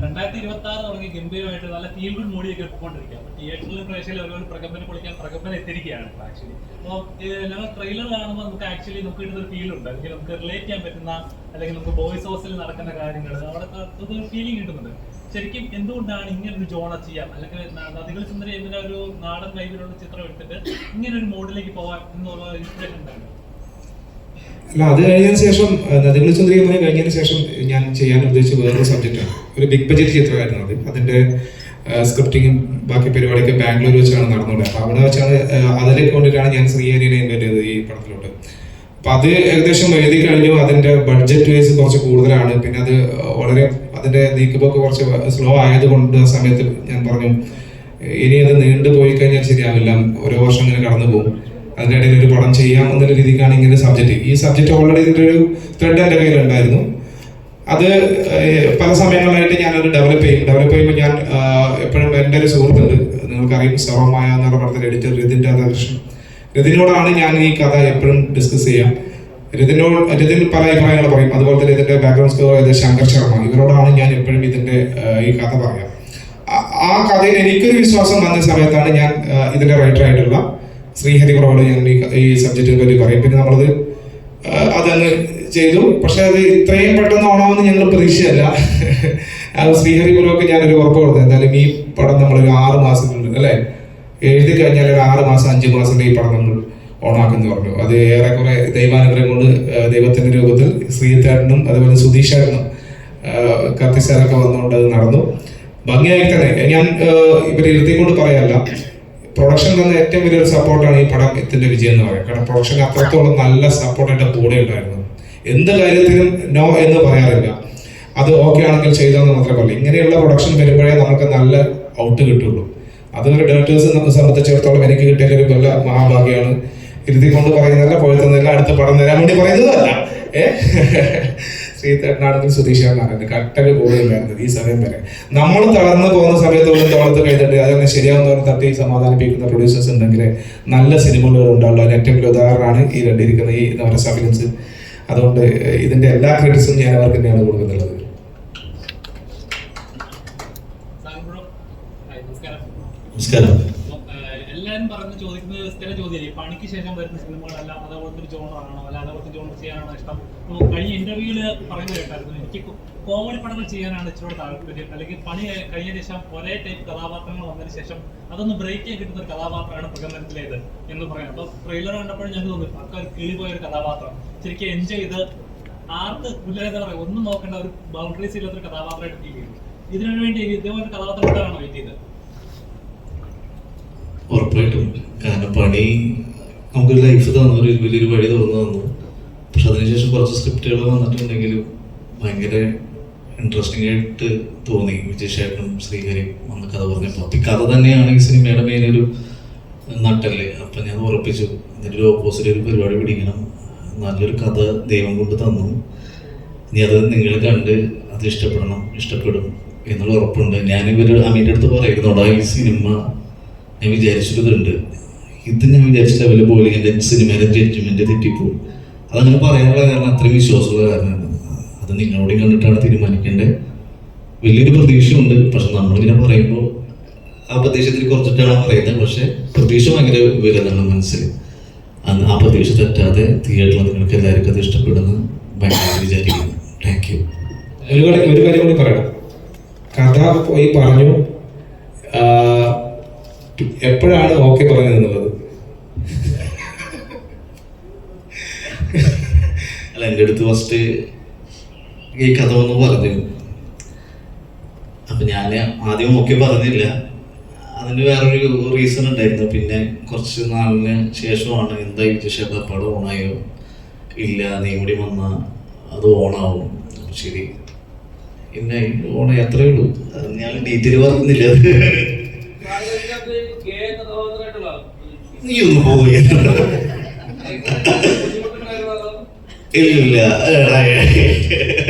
2026 തുടങ്ങി ഗംഭീരമായിട്ട് നല്ല ഫീൽ ഗുഡ് മൂഡിയൊക്കെ എത്തിക്കൊണ്ടിരിക്കുക. അപ്പോൾ തിയേറ്ററിലും പ്രേക്ഷകരിൽ ഒരുപാട് പ്രകമ്പനം പൊളിക്കാൻ പ്രകമ്പനം എത്തിരിക്കുകയാണ് ഇപ്പോൾ ആക്ച്വലി. അപ്പോൾ ഞങ്ങൾ ട്രെയിലർ കാണുമ്പോൾ നമുക്ക് കിട്ടുന്ന ഒരു ഫീൽ ഉണ്ട്, അല്ലെങ്കിൽ നമുക്ക് റിലേറ്റ് ചെയ്യാൻ പറ്റുന്ന, അല്ലെങ്കിൽ നമുക്ക് ബോയ്സ് ഹൗസിൽ നടക്കുന്ന കാര്യങ്ങൾ അവിടെ ഒരു ഫീലിംഗ് കിട്ടുന്നുണ്ട്. ശരിക്കും എന്തുകൊണ്ടാണ് ഇങ്ങനൊരു ജോണർ ചെയ്യാം, അല്ലെങ്കിൽ നദികൾ സുന്ദരി എന്ന ഒരു നാടൻ വൈബിലുള്ള ചിത്രം എടുത്തിട്ട് ഇങ്ങനെ ഒരു മോഡിലേക്ക് പോകാൻ എന്നുള്ള ഇൻസ്പിറേഷൻ ഉണ്ടായിരുന്നു? അല്ല, അത് കഴിഞ്ഞതിന് ശേഷം നദികൾ സുന്ദരി കഴിഞ്ഞതിന് ശേഷം ഞാൻ ചെയ്യാൻ ഉദ്ദേശിച്ച വേറൊരു സബ്ജക്റ്റാണ്. ഒരു ബിഗ് ബഡ്ജറ്റ് ചിത്രമായിരുന്നു അത്. അതിൻ്റെ സ്ക്രിപ്റ്റിങ്ങും ബാക്കി പരിപാടിയൊക്കെ ബാംഗ്ലൂർ വെച്ചാണ് നടന്നുള്ളത്. അപ്പോൾ അവിടെ വെച്ചാണ് അതിലേക്ക് കൊണ്ടിട്ടാണ് ഞാൻ ശ്രീഹരിനെ ഇൻവൈറ്റ് ചെയ്തത് ഈ പടത്തിലോട്ട്. അപ്പം അത് ഏകദേശം എഴുതി കഴിഞ്ഞു. അതിൻ്റെ ബഡ്ജറ്റ് വൈസ് കുറച്ച് കൂടുതലാണ്. പിന്നെ അത് വളരെ അതിൻ്റെ നീക്കുപോക്ക് കുറച്ച് സ്ലോ ആയതുകൊണ്ട് ആ സമയത്ത് ഞാൻ പറഞ്ഞു ഇനി അത് നീണ്ടു പോയി കഴിഞ്ഞാൽ ശരിയാവില്ല, ഓരോ വർഷം ഇങ്ങനെ കടന്നു പോകും, അതിൻ്റെ ഇടയിൽ ഒരു പടം ചെയ്യാം എന്നുള്ള രീതിക്കാണ് ഇങ്ങനെ സബ്ജക്റ്റ്. ഈ സബ്ജക്റ്റ് ഓൾറെഡി ഇതിൻ്റെ ഒരു ത്രെഡ് എൻ്റെ കയ്യിലുണ്ടായിരുന്നു. അത് പല സമയങ്ങളിലായിട്ട് ഞാനത് ഡെവലപ്പ് ചെയ്യുമ്പോൾ ഞാൻ എപ്പോഴും എൻ്റെ ഒരു സുഹൃത്തുണ്ട്, നിങ്ങൾക്കറിയും, സർവമായ എന്ന് പറഞ്ഞ പടത്തിൻ്റെ എഡിറ്റർ രതിൻ രാധാകൃഷ്ണൻ. രതിനോടാണ് ഞാൻ ഈ കഥ എപ്പോഴും ഡിസ്കസ് ചെയ്യാം. രതിൻ പല അഭിപ്രായങ്ങൾ പറയും. അതുപോലെ തന്നെ ഇതിൻ്റെ ബാക്ക്ഗ്രൗണ്ട് സ്കോർ ചെയ്ത ശങ്കർ ശർമ്മ, ഇവരോടാണ് ഞാൻ എപ്പോഴും ഇതിൻ്റെ ഈ കഥ പറയാം. ആ കഥയിൽ എനിക്കൊരു വിശ്വാസം വന്ന സമയത്താണ് ഞാൻ ഇതിൻ്റെ റൈറ്ററായിട്ടുള്ള ശ്രീഹരി കുറവോട് ഞാൻ ഈ സബ്ജക്റ്റിനെ പറ്റി പറയും. പിന്നെ നമ്മളത് അതങ്ങ് ചെയ്തു. പക്ഷെ അത് ഇത്രയും പെട്ടെന്ന് ഓണമെന്ന് ഞങ്ങൾ പ്രതീക്ഷയല്ല. ശ്രീഹരി കുറവൊക്കെ ഞാനൊരു ഉറപ്പ് കൊടുത്തു, എന്തായാലും ഈ പടം നമ്മളൊരു 6 മാസത്തിനുള്ളിൽ, അല്ലേ, എഴുതി കഴിഞ്ഞാൽ ഒരു 6 മാസം 5 മാസത്തിൽ ഈ പടം നമ്മൾ ഓണാക്കുന്നു പറഞ്ഞു. അത് ഏറെക്കുറെ ദൈവാനുഗ്രഹം കൊണ്ട് ദൈവത്തിൻ്റെ രൂപത്തിൽ ശ്രീധരനും അതുപോലെ സുധീഷേട്ടനും കത്തിസാരൊക്കെ വന്നുകൊണ്ട് അത് നടന്നു ഭംഗിയായി തന്നെ. ഞാൻ ഇവരെ ഇരുത്തിക്കൊണ്ട് പറയല്ല, പ്രൊഡക്ഷൻ തന്ന ഏറ്റവും വലിയൊരു സപ്പോർട്ടാണ് ഈ പടത്തിന്റെ വിജയം എന്ന് പറയുന്നത്. കാരണം പ്രൊഡക്ഷൻ അത്രത്തോളം നല്ല സപ്പോർട്ട് എൻ്റെ കൂടെ ഉണ്ടായിരുന്നു. എന്ത് കാര്യത്തിനും നോ എന്ന് പറയാറില്ല, അത് ഓക്കെ ആണെങ്കിൽ ചെയ്തതെന്ന് മാത്രമേ പറയൂ. ഇങ്ങനെയുള്ള പ്രൊഡക്ഷൻ വരുമ്പോഴേ നമുക്ക് നല്ല ഔട്ട് കിട്ടുള്ളൂ. അതൊരു ഡയറക്ടേഴ്സ് സംബന്ധിച്ചിടത്തോളം എനിക്ക് കിട്ടിയ ഒരു വല്ല മഹാഭാഗ്യമാണ്. ഇരുത്തിക്കൊണ്ട് പറയുന്നതല്ല, പൊഴുത്തുന്നില്ല, അടുത്ത പടം തരാൻ വേണ്ടി പറയുന്നതല്ല. ശ്രീധരനാണെങ്കിൽ സുധീഷാണ് കട്ടൊക്കെ കൂടെ ഉണ്ടായിരുന്നത് ഈ സമയം വരെ. നമ്മൾ തളർന്നു പോകുന്ന സമയത്ത് ഒരു തോളത്ത് കഴിഞ്ഞിട്ട് അതങ്ങനെ ശരിയാവുന്നവരെ തട്ടി സമാധാനിപ്പിക്കുന്ന പ്രൊഡ്യൂസേഴ്സ് ഉണ്ടെങ്കിൽ നല്ല സിനിമകൾ ഉണ്ടാവുള്ളൂ. അതിന് ഏറ്റവും വലിയ ഉദാഹരണമാണ് ഈ കണ്ടിരിക്കുന്ന ഈ നവരസ ഫിലിംസ്. അതുകൊണ്ട് ഇതിന്റെ എല്ലാ ക്രെഡിറ്റ്സും ഞാൻ അവർക്ക് തന്നെയാണ് കൊടുക്കുന്നുള്ളത്. നമസ്കാരം. എല്ലാവരും പറഞ്ഞ് ചോദിക്കുന്നത് സ്ഥിര ചോദ്യം, പണിക്ക് ശേഷം വരുന്ന സിനിമകളെല്ലാം അതേപോലത്തെ ഒരു ജോണറാണോ, അല്ല അതേപോലത്തെ ജോണർ ചെയ്യാനാണോ ഇഷ്ടം? കഴിഞ്ഞ ഇന്റർവ്യൂവിൽ പറയുന്നത് കേട്ടായിരുന്നു, എനിക്ക് കോമഡി പടങ്ങൾ ചെയ്യാനാണ് ഇച്ചിരി താല്പര്യം, അല്ലെങ്കിൽ പണി കഴിഞ്ഞ ശേഷം ഒരേ ടൈപ്പ് കഥാപാത്രങ്ങൾ വന്നതിന് ശേഷം അതൊന്ന് ബ്രേക്ക് ചെയ്യാൻ കിട്ടുന്ന ഒരു കഥാപാത്രമാണ് പ്രകടനത്തിലേത് എന്ന് പറയാം. അപ്പോൾ ട്രെയിലർ കണ്ടപ്പോഴും ഞങ്ങൾക്ക് തോന്നി പക്ക ഒരു കിളിപോയ ഒരു കഥാപാത്രം, ശരിക്കും എൻജോയ് ചെയ്ത് ആർക്ക് എന്താ പറയുക ഒന്നും നോക്കേണ്ട ഒരു ബൗണ്ടറീസ് ഇല്ലാത്തൊരു കഥാപാത്രമായിട്ട് ഫീൽ ചെയ്തു. ഇതിനു വേണ്ടി ഇതേപോലെ കഥാപാത്രങ്ങളാണോ വെയിറ്റ് ചെയ്തത്? ഉറപ്പായിട്ടും. കാരണം പണി നമുക്കൊരു ലൈഫ് തന്നു, ഒരു വലിയൊരു വഴി തുറന്നു തന്നു. പക്ഷെ അതിനുശേഷം കുറച്ച് സ്ക്രിപ്റ്റുകൾ വന്നിട്ടുണ്ടെങ്കിലും ഭയങ്കര ഇൻട്രസ്റ്റിംഗ് ആയിട്ട് തോന്നി. വിജയശേഖരനും ശ്രീഹരി വന്ന് കഥ പറഞ്ഞപ്പോൾ അപ്പം ഈ കഥ തന്നെയാണ് ഈ സിനിമയുടെ മെയിനൊരു നട്ടല്ലേ. അപ്പം ഞാൻ ഉറപ്പിച്ചു ഇതിൻ്റെ ഒരു ഓപ്പോസിറ്റ് ഒരു പരിപാടി പിടിക്കണം, നല്ലൊരു കഥ ദൈവം കൊണ്ട് തന്നു, ഇനി അത് നിങ്ങൾ കണ്ട് അത് ഇഷ്ടപ്പെടും എന്നുള്ള ഉറപ്പുണ്ട്. ഞാനിവർ അമീൻ്റെ അടുത്ത് പറയുന്നോടാ, ഈ സിനിമ ഞാൻ വിചാരിച്ചിട്ടുണ്ട്, ഇത് ഞാൻ വിചാരിച്ച ലെവലിൽ പോലെ എൻ്റെ സിനിമയുടെ ജഡ്ജ്മെന്റ് തെറ്റിപ്പോകും. അതങ്ങനെ പറയാനുള്ള കാരണം അത്രയും വിശ്വാസമുള്ള കാരണമാണ്. അത് നിങ്ങളോട് കണ്ടിട്ടാണ് തീരുമാനിക്കേണ്ടത്. വലിയൊരു പ്രതീക്ഷയുണ്ട്. പക്ഷെ നമ്മളിങ്ങനെ പറയുമ്പോൾ ആ പ്രതീക്ഷത്തിൽ കുറച്ചിട്ടാണ് പറയുന്നത്. പക്ഷെ പ്രതീക്ഷ ഭയങ്കര വലുതാണ് മനസ്സിൽ. ആ പ്രതീക്ഷ തെറ്റാതെ തിയേറ്ററിൽ നിങ്ങൾക്ക് എല്ലാവർക്കും അത് ഇഷ്ടപ്പെടുന്നു ഭയങ്കര വിചാരിക്കുന്നു. Thank you. ഒരു കാര്യം കൂടി പറയണം. കഥ പോയി പറഞ്ഞു, എപ്പോഴാണ് ഓക്കെ പറഞ്ഞത് എന്നുള്ളത്. അല്ല, എൻ്റെ അടുത്ത് ഫസ്റ്റ് ഈ കഥ ഒന്ന് പറഞ്ഞു. അപ്പം ഞാൻ ആദ്യം ഓക്കെ പറഞ്ഞില്ല. അതിന് വേറൊരു റീസൺ ഉണ്ടായിരുന്നു. പിന്നെ കുറച്ച് നാളിന് ശേഷമാണ് എന്താ വിജയശേഖ പടം ഓണായോ ഇല്ല, നീ കൂടി വന്നാൽ അത് ഓണാവും. ശരി, പിന്നെ ഓണായി, അത്രയേ ഉള്ളൂ. അത് ഞാൻ ഡീറ്റെയിൽ പറഞ്ഞില്ല. നീ ഒന്ന് പോയി ഇല്ല.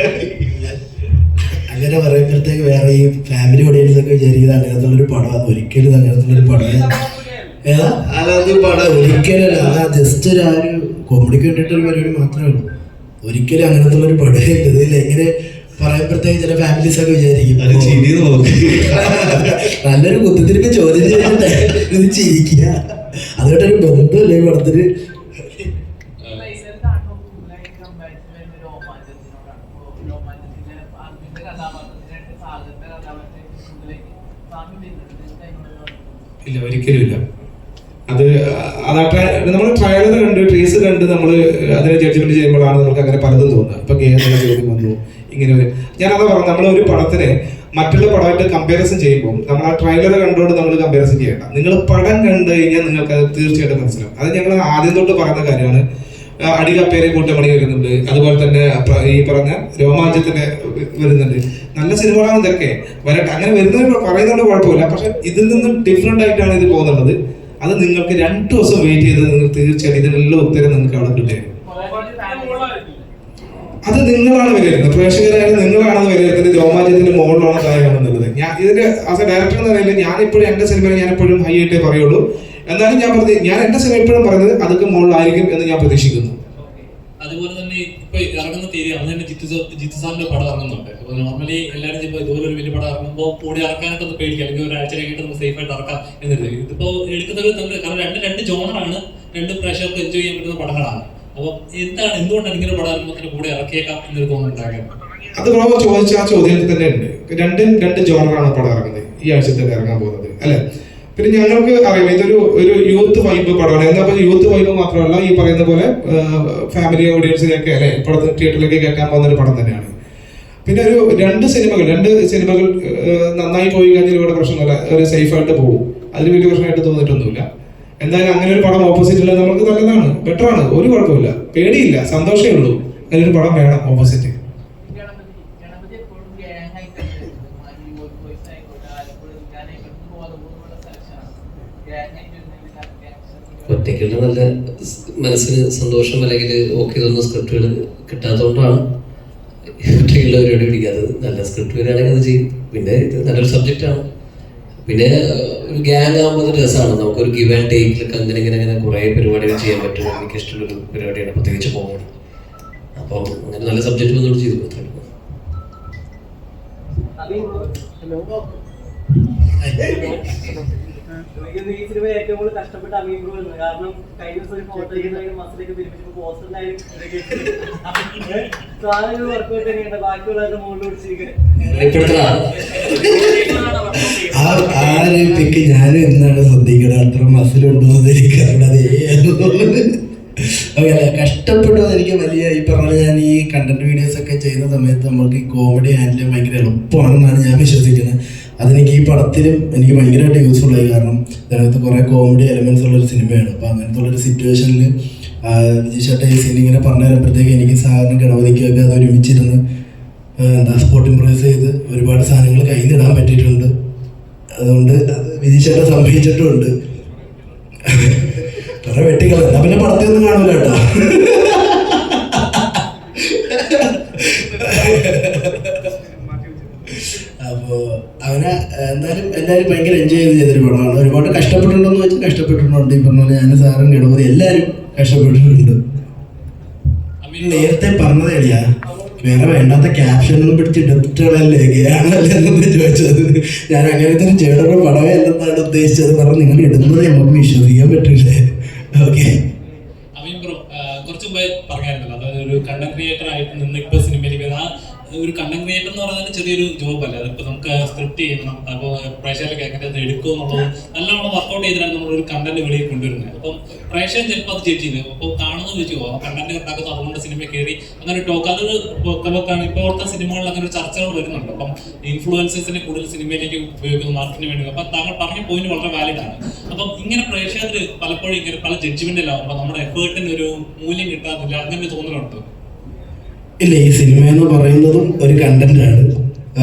അങ്ങനെ പറയുമ്പോഴത്തേക്ക് വേറെ ഈ ഫാമിലി ഓഡിയൻസൊക്കെ വിചാരിക്കുന്നത് അങ്ങനത്തുള്ളൊരു പടമാണ്. ഒരിക്കലും അങ്ങനത്തുള്ളൊരു പടം ഒരിക്കലല്ല. ആ ജസ്റ്റ് ഒരു കോമഡിക്ക് വേണ്ടിയിട്ടൊരു പരിപാടി മാത്രമേ ഉള്ളൂ. ഒരിക്കലും അങ്ങനത്തുള്ളൊരു പടം ഇതിൽ എങ്ങനെ പറയുമ്പോഴത്തേക്ക് ചില ഫാമിലീസ് ഒക്കെ വിചാരിക്കും അത് ചിരി നോക്ക്. നല്ലൊരു കുത്തിത്തിരിപ്പ് ചോദ്യം ചെയ്യണ്ടേ, ഇത് ചിരിക്കുക. അതുകൊണ്ടൊരു ബന്ധമില്ല ഈ പടത്തിന്. ഇല്ല, ഒരിക്കലും ഇല്ല. അത് നമ്മൾ ട്രയലർ കണ്ട് ട്രീസ് കണ്ട് നമ്മൾ അതിനെ ജഡ്ജ്മെന്റ് ചെയ്യുമ്പോഴാണ് നമുക്ക് അങ്ങനെ പലതും തോന്നുക. ഇപ്പൊ ഗേ എന്നുള്ള ചോദ്യം വന്നു, ഇങ്ങനെ ഞാനതാ പറഞ്ഞു, നമ്മൾ ഒരു പടത്തിനെ മറ്റുള്ള പടമായിട്ട് കമ്പാരിസൺ ചെയ്യുമ്പോൾ നമ്മൾ ആ ട്രailer കണ്ടുകൊണ്ട് നമ്മൾ കമ്പാരിസൺ ചെയ്യേണ്ട. നിങ്ങൾ പടം കണ്ടു കഴിഞ്ഞാൽ നിങ്ങൾക്ക് അത് തീർച്ചയായിട്ടും മനസ്സിലാവും. അത് ഞങ്ങൾ ആദ്യം തൊട്ട് പറയുന്ന കാര്യമാണ്. അടികപ്പേരെ കൂട്ടമണി വരുന്നുണ്ട്, അതുപോലെ തന്നെ ഈ പറഞ്ഞ രോമാഞ്ചത്തിന്റെ വരുന്നുണ്ട്. നല്ല സിനിമകളാണ് ഇതൊക്കെ, വരട്ടെ. അങ്ങനെ വരുന്നവർ പറയുന്നതുകൊണ്ട് കുഴപ്പമില്ല. പക്ഷെ ഇതിൽ നിന്നും ഡിഫറെന്റ് ആയിട്ടാണ് ഇത് പോകുന്നുള്ളത്. അത് നിങ്ങൾക്ക് 2 ദിവസം വെയിറ്റ് ചെയ്ത് നിങ്ങൾ തീർച്ചയായിട്ടും ഇതിനെല്ലാം ഉത്തരം നിങ്ങൾക്ക് അവിടെ കിട്ടുക. അത് നിങ്ങളാണ് വിലയിരുത്തുന്നത്, പ്രേക്ഷകരായ നിങ്ങളാണ് വിലയിരുത്തുന്നത്. രോമാഞ്ചത്തിന്റെ മോളിലാണോ താഴെയാണെന്നുള്ളത്. ഞാൻ ഇതിന്റെ ആസ് എ ഡയറക്ടർ എന്ന് പറയുന്നത് ഞാനിപ്പോഴും എന്റെ സിനിമയിൽ ഞാനിപ്പോഴും ഹൈ ആയിട്ടേ പറയുള്ളൂ. എന്നാലും ഞാൻ എന്റെ സിനിമ എപ്പോഴും പറയുന്നത് അതൊക്കെ മുകളിലായിരിക്കും എന്ന് ഞാൻ പ്രതീക്ഷിക്കുന്നു. അതുപോലെ തന്നെ ഇപ്പൊ ഇറങ്ങുന്ന തീയതി അന്ന് തന്നെ ജിത്തു സാറിന്റെ പടം ഇറങ്ങുന്നുണ്ട്. അപ്പൊ നോർമലി എല്ലാവരും ചെയ്യുമ്പോൾ ഇതുപോലെ ഒരു വലിയ പടം ഇറങ്ങുമ്പോൾ കൂടി ഇറക്കാനൊക്കെ ഒന്ന് പേടിക്കുക, അല്ലെങ്കിൽ ഒരാഴ്ച കഴിഞ്ഞിട്ട് നമുക്ക് സേഫ് ആയിട്ട് ഇറക്കാം എന്നത്. ഇതിപ്പോ എടുക്കുന്നത് കാരണം രണ്ട് ജോണറാണ്, 2 പ്രേക്ഷകർക്ക് എൻജോയ് ചെയ്യാൻ പറ്റുന്ന പടങ്ങളാണ്. അപ്പൊ എന്തുകൊണ്ടാണ് ഇങ്ങനെ പടം ഇറങ്ങുമ്പോൾ കൂടെ ഇറക്കിയേക്കാം എന്നൊരു തോന്നുന്നുണ്ടാകാൻ? അത് ബ്രോ ചോദിച്ച ആ ചോദ്യത്തിൽ തന്നെ ഉണ്ട്. 2 ജോണറാണ് പടം ഇറങ്ങുന്നത്, ഈ ആഴ്ച തന്നെ ഇറങ്ങാൻ പോകുന്നത് അല്ലെ. പിന്നെ ഞങ്ങൾക്ക് അറിയാം ഇതൊരു യൂത്ത് വൈബ് പടമാണ്. എന്താ യൂത്ത് വൈബ് മാത്രമല്ല, ഈ പറയുന്ന പോലെ ഫാമിലി ഓഡിയൻസിനെയൊക്കെ അല്ലെ പടത്തിന് തിയേറ്ററിലേക്ക് കയറ്റാൻ പോകുന്ന ഒരു പടം തന്നെയാണ്. പിന്നെ ഒരു 2 സിനിമകൾ നന്നായി പോയി കഴിഞ്ഞാൽ ഇവിടെ പ്രശ്നമല്ല, ഒരു സേഫ് ആയിട്ട് പോകും. അതിൽ വലിയ പ്രശ്നമായിട്ട് തോന്നിയിട്ടൊന്നുമില്ല. എന്തായാലും അങ്ങനെ ഒരു പടം ഓപ്പോസിറ്റില്ല നമുക്ക് നല്ലതാണ്, ബെറ്ററാണ്, ഒരു കുഴപ്പമില്ല, പേടിയില്ല, സന്തോഷമേ ഉള്ളൂ. അതിനൊരു പടം വേണം ഓപ്പോസിറ്റ്. ഒറ്റയ്ക്കുള്ള നല്ല മനസ്സിന് സന്തോഷം അല്ലെങ്കിൽ ഓക്കെ തോന്നുന്ന സ്ക്രിപ്റ്റുകൾ കിട്ടാത്തതുകൊണ്ടാണ് ഒറ്റയ്ക്കുള്ള പരിപാടി പിടിക്കാത്തത്. നല്ല സ്ക്രിപ്റ്റ് വരികയാണെങ്കിൽ അത് ചെയ്യും. പിന്നെ ഇത് നല്ലൊരു സബ്ജക്റ്റാണ്. പിന്നെ ഒരു ഗ്യാങ് ആകുമ്പോൾ അത് രസമാണ്. നമുക്കൊരു ഗിവ് ആൻഡ് ടേക്കിലൊക്കെ അങ്ങനെ കുറേ പരിപാടികൾ ചെയ്യാൻ പറ്റും. എനിക്ക് ഇഷ്ടമുള്ളൊരു പരിപാടിയാണ്, പ്രത്യേകിച്ച് കോമഡി. അപ്പം അങ്ങനെ നല്ല സബ്ജക്റ്റ് വന്നോട് ചെയ്തു. ഈ സിനിമ ഏറ്റവും കൂടുതൽ കഷ്ടപ്പെട്ട അമീൻ ബ്രോ എന്ന്. കാരണം കഴിഞ്ഞ ദിവസം ഒരു ഫോട്ടോ മസിലേക്ക് പിരിപ്പിച്ചപ്പോൾ പോസ്റ്ററിനായാലും വർക്കൗട്ട് തന്നെയുണ്ട്, ബാക്കിയുള്ളവരുടെ മുകളിൽ പിടിച്ചിരിക്കുന്നത്. ആ ഒരു പിക്ക് ഞാനും എന്നാണ് ശ്രദ്ധിക്കുന്നത്. അത്ര മസിലുണ്ടോന്ന് എനിക്ക് അവിടെ കഷ്ടപ്പെട്ടു. എനിക്ക് വലിയ ഈ പറഞ്ഞ ഞാൻ ഈ കണ്ടന്റ് വീഡിയോസ് ഒക്കെ ചെയ്യുന്ന സമയത്ത് നമ്മൾക്ക് ഈ കോമഡി ഹാൻഡിൽ ചെയ്യാൻ ഭയങ്കര എളുപ്പമാണെന്നാണ് ഞാൻ വിശ്വസിക്കുന്നത്. അതെനിക്ക് ഈ പടത്തിലും എനിക്ക് ഭയങ്കരമായിട്ട് യൂസ്ഫുൾ ആയി. കാരണം ഇതിനകത്ത് കുറേ കോമഡി എലമെന്റ്സ് ഉള്ളൊരു സിനിമയാണ്. അപ്പോൾ അങ്ങനത്തെ ഉള്ളൊരു സിറ്റുവേഷനിൽ വിജയ് ചേട്ടൻ ഈ സീൻ ഇങ്ങനെ പറഞ്ഞു തരുമ്പോഴത്തേക്ക് എനിക്ക് സാധാരണ ഗണപതിക്കൊക്കെ അത് ഒരുമിച്ചിരുന്ന് സ്പോട്ട് ഇംപ്രൂവൈസ് ചെയ്ത് ഒരുപാട് സാധനങ്ങൾ കയ്യിൽ നിന്നിടാൻ പറ്റിയിട്ടുണ്ട്. അതുകൊണ്ട് അത് വിജയ് ചേട്ടൻ സംഭവിച്ചിട്ടുമുണ്ട്. കുറെ വെട്ടിക്കള എന്നാ പിന്നെ പടത്തിയൊന്നും കാണൂല കേട്ടോ. അപ്പോൾ അവനെ എന്തായാലും എല്ലാവരും ഭയങ്കര എൻജോയ് ചെയ്തൊരു പടമാണ്. ഒരുപാട് കഷ്ടപ്പെട്ടിട്ടുണ്ടോന്ന് വെച്ചാൽ കഷ്ടപ്പെട്ടിട്ടുണ്ട്. ഈ പറഞ്ഞ പോലെ ഞാൻ സാറും ഗണപതി എല്ലാവരും കഷ്ടപ്പെട്ടിട്ടുണ്ട്. നേരത്തെ പറഞ്ഞതേടിയാ വേറെ വേണ്ടാത്ത ക്യാപ്ഷനൊന്നും പിടിച്ച് ഡെപ്റ്റുകളല്ലേ ഗേയാണല്ലേ എന്നൊന്ന് ചോദിച്ചത്. ഞാൻ അങ്ങനത്തെ ഒരു ചേട്ടൻ്റെ പടമേ അല്ലെന്നാണ് ഉദ്ദേശിച്ചത്. പറഞ്ഞു നിങ്ങൾ ഇടുന്നത് നമുക്ക് വിശ്വസിക്കാൻ പറ്റില്ലേ. ഓക്കെ, അമീൻ ബ്രോ കുറച്ച് മുമ്പേ പറഞ്ഞായിരുന്നല്ലോ, അതായത് ഒരു കണ്ടന്റ് ക്രിയേറ്റർ ആയിട്ട് നിന്ന് ഇപ്പൊ സിനിമയിലേക്ക് ആ ഒരു കണ്ടന്റ് ക്രിയേറ്റർ എന്ന് പറയുന്നത് ചെറിയൊരു ജോബ് അല്ല. അതിപ്പോ നമുക്ക് സ്ക്രിപ്റ്റ് ചെയ്യണം, അപ്പോൾ പ്രേക്ഷകർക്ക് എങ്ങനെ അത് എടുക്കും എന്നുള്ളത് നല്ലോണം വർക്കൗട്ട് ചെയ്തിട്ടാണ് നമ്മളൊരു കണ്ടന്റ് വെളിയിൽ കൊണ്ടുവരുന്നത്. അപ്പം പ്രേക്ഷകൻ ചിലപ്പോൾ അത് ജഡ്ജ് ചെയ്ത് അപ്പോൾ കാണുന്നത് വെച്ച് പോകും കണ്ടന്റ് ഉണ്ടാക്കുന്നത്, അതുകൊണ്ട് സിനിമ കയറി അങ്ങനെ ടോക്ക് അതൊരു പൊക്കമൊക്കെയാണ്. ഇപ്പോഴത്തെ സിനിമകളിൽ അങ്ങനെ ഒരു ചർച്ചകൾ വരുന്നുണ്ട്. അപ്പം ഇൻഫ്ലുവൻസേഴ്സിനെ കൂടുതൽ സിനിമയിലേക്ക് ഉപയോഗിക്കുന്നു മാർക്കറ്റിന് വേണ്ടി. അപ്പം താങ്കൾ പറഞ്ഞ പോയിന്റ് വളരെ വാലിഡ് ആണ്. അപ്പം ഇങ്ങനെ പ്രേക്ഷകർ പലപ്പോഴും ഇങ്ങനെ പല ജഡ്ജ്മെന്റിലാവുമ്പോൾ നമ്മുടെ എഫേർട്ടിന് ഒരു മൂല്യം കിട്ടാറില്ല, അങ്ങനെ തോന്നലുണ്ട്. ഇല്ല, ഈ സിനിമ എന്ന് പറയുന്നതും ഒരു കണ്ടന്റ് ആണ്.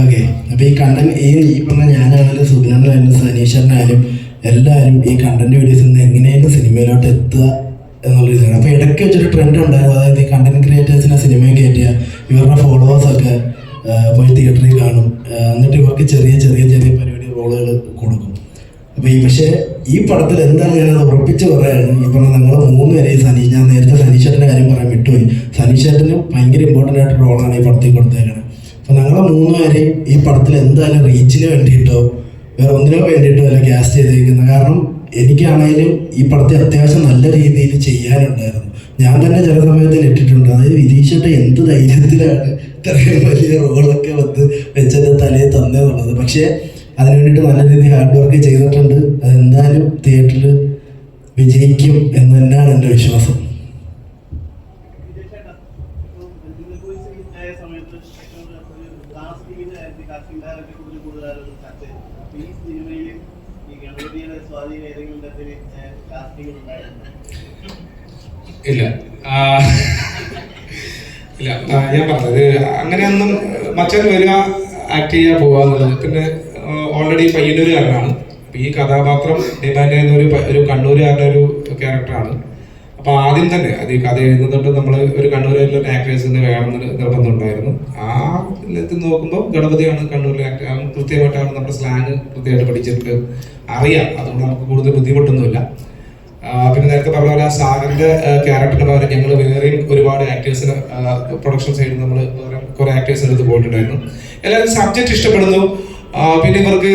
ഓക്കെ, അപ്പൊ ഈ കണ്ടന്റ് ഈ പറഞ്ഞ ഞാനാണെങ്കിലും സുബിനാണെങ്കിലും സനീഷനായാലും എല്ലാവരും ഈ കണ്ടന്റ് വീഡിയോസിൽ നിന്ന് എങ്ങനെയായാലും സിനിമയിലോട്ട് എത്തുക എന്നുള്ള ഇതാണ്. അപ്പൊ ഇടയ്ക്ക് വെച്ചൊരു ട്രെൻഡ് ഉണ്ടായിരുന്നു. അതായത് ഈ കണ്ടന്റ് ക്രിയേറ്റേഴ്സിനെ സിനിമയിൽ കയറ്റിയ ഇവരുടെ ഫോളോവേഴ്സൊക്കെ പോയി തിയേറ്ററിൽ കാണും, എന്നിട്ട് ഇവർക്ക് ചെറിയ ചെറിയ ചെറിയ പരിപാടി റോളുകൾ കൊടുക്കും. അപ്പൊ പക്ഷേ ഈ പടത്തിൽ എന്താണ് ഞാനത് ഉറപ്പിച്ച് പറയാണ്. ഈ പറഞ്ഞ നിങ്ങൾ 3 പേരെയും ഞാൻ നേരത്തെ സനീഷേട്ടൻ്റെ കാര്യം പറയാൻ വിട്ടുപോയി. സനീഷേട്ടന് ഭയങ്കര ഇമ്പോർട്ടൻ്റ് ആയിട്ട് റോളാണ് ഈ പടത്തിൽ കൊടുത്തേക്കുന്നത്. അപ്പോൾ ഞങ്ങളെ 3 പേരെയും ഈ പടത്തിൽ എന്തായാലും റീച്ചിന് വേണ്ടിയിട്ടോ വേറെ ഒന്നിനോ വേണ്ടിയിട്ടോ അല്ല കാസ്റ്റ് ചെയ്തിരിക്കുന്നത്. കാരണം എനിക്കാണെങ്കിലും ഈ പടത്തിൽ അത്യാവശ്യം നല്ല രീതിയിൽ ചെയ്യാനുണ്ടായിരുന്നു. ഞാൻ തന്നെ ചില സമയത്ത് ഇട്ടിട്ടുണ്ട്. അതായത് വിതീഷിട്ട് എന്ത് ധൈര്യത്തിലാണ് ഇത്രയും വലിയ റോളൊക്കെ വെച്ചെൻ്റെ തലയിൽ തന്നെന്നുള്ളത്. പക്ഷേ അതിന് വേണ്ടിയിട്ട് നല്ല രീതിയിൽ ഹാർഡ് വർക്ക് ചെയ്തിട്ടുണ്ട്. അതെന്തായാലും തിയേറ്ററിൽ വിജയിക്കും എന്ന് തന്നെയാണ് എൻ്റെ വിശ്വാസം. ഇല്ല ഇല്ല ഞാൻ പറഞ്ഞത് അങ്ങനെയൊന്നും മച്ചാൻ വരിക ആക്ട് ചെയ്യാൻ പോവുക എന്നുള്ളത്. പിന്നെ ഓൾറെഡി പയ്യന്നൂരുകാരനാണ്. അപ്പം ഈ കഥാപാത്രം ഡിമാൻഡ് ചെയ്യുന്ന ഒരു കണ്ണൂരുകാരുടെ ഒരു ക്യാരക്ടറാണ്. അപ്പോൾ ആദ്യം തന്നെ അത് ഈ കഥ എഴുതുന്നുണ്ട് നമ്മൾ ഒരു കണ്ണൂരിലെ ആക്ടേഴ്സിന് വേണമെന്ന് നിർബന്ധം ഉണ്ടായിരുന്നു. ആ ഇതിൽ നോക്കുമ്പോൾ ഗണപതിയാണ് കണ്ണൂരിലെ ആക്ടർ. കൃത്യമായിട്ടാണ് നമ്മുടെ സ്ലാങ് കൃത്യമായിട്ട് പഠിച്ചിട്ട് അറിയാം. അതുകൊണ്ട് നമുക്ക് കൂടുതൽ ബുദ്ധിമുട്ടൊന്നുമില്ല. പിന്നെ നേരത്തെ പറഞ്ഞ പോലെ സാഗറിന്റെ ക്യാരക്ടറിന് പകരം ഞങ്ങൾ വേറെയും ഒരുപാട് ആക്ടേഴ്സിന് പ്രൊഡക്ഷൻ സൈഡിൽ നമ്മൾ വേറെ കുറെ ആക്ടേഴ്സ് എടുത്ത് പോയിട്ടുണ്ടായിരുന്നു. എല്ലാവരും സബ്ജക്റ്റ് ഇഷ്ടപ്പെടുന്നു. പിന്നെ ഇവർക്ക്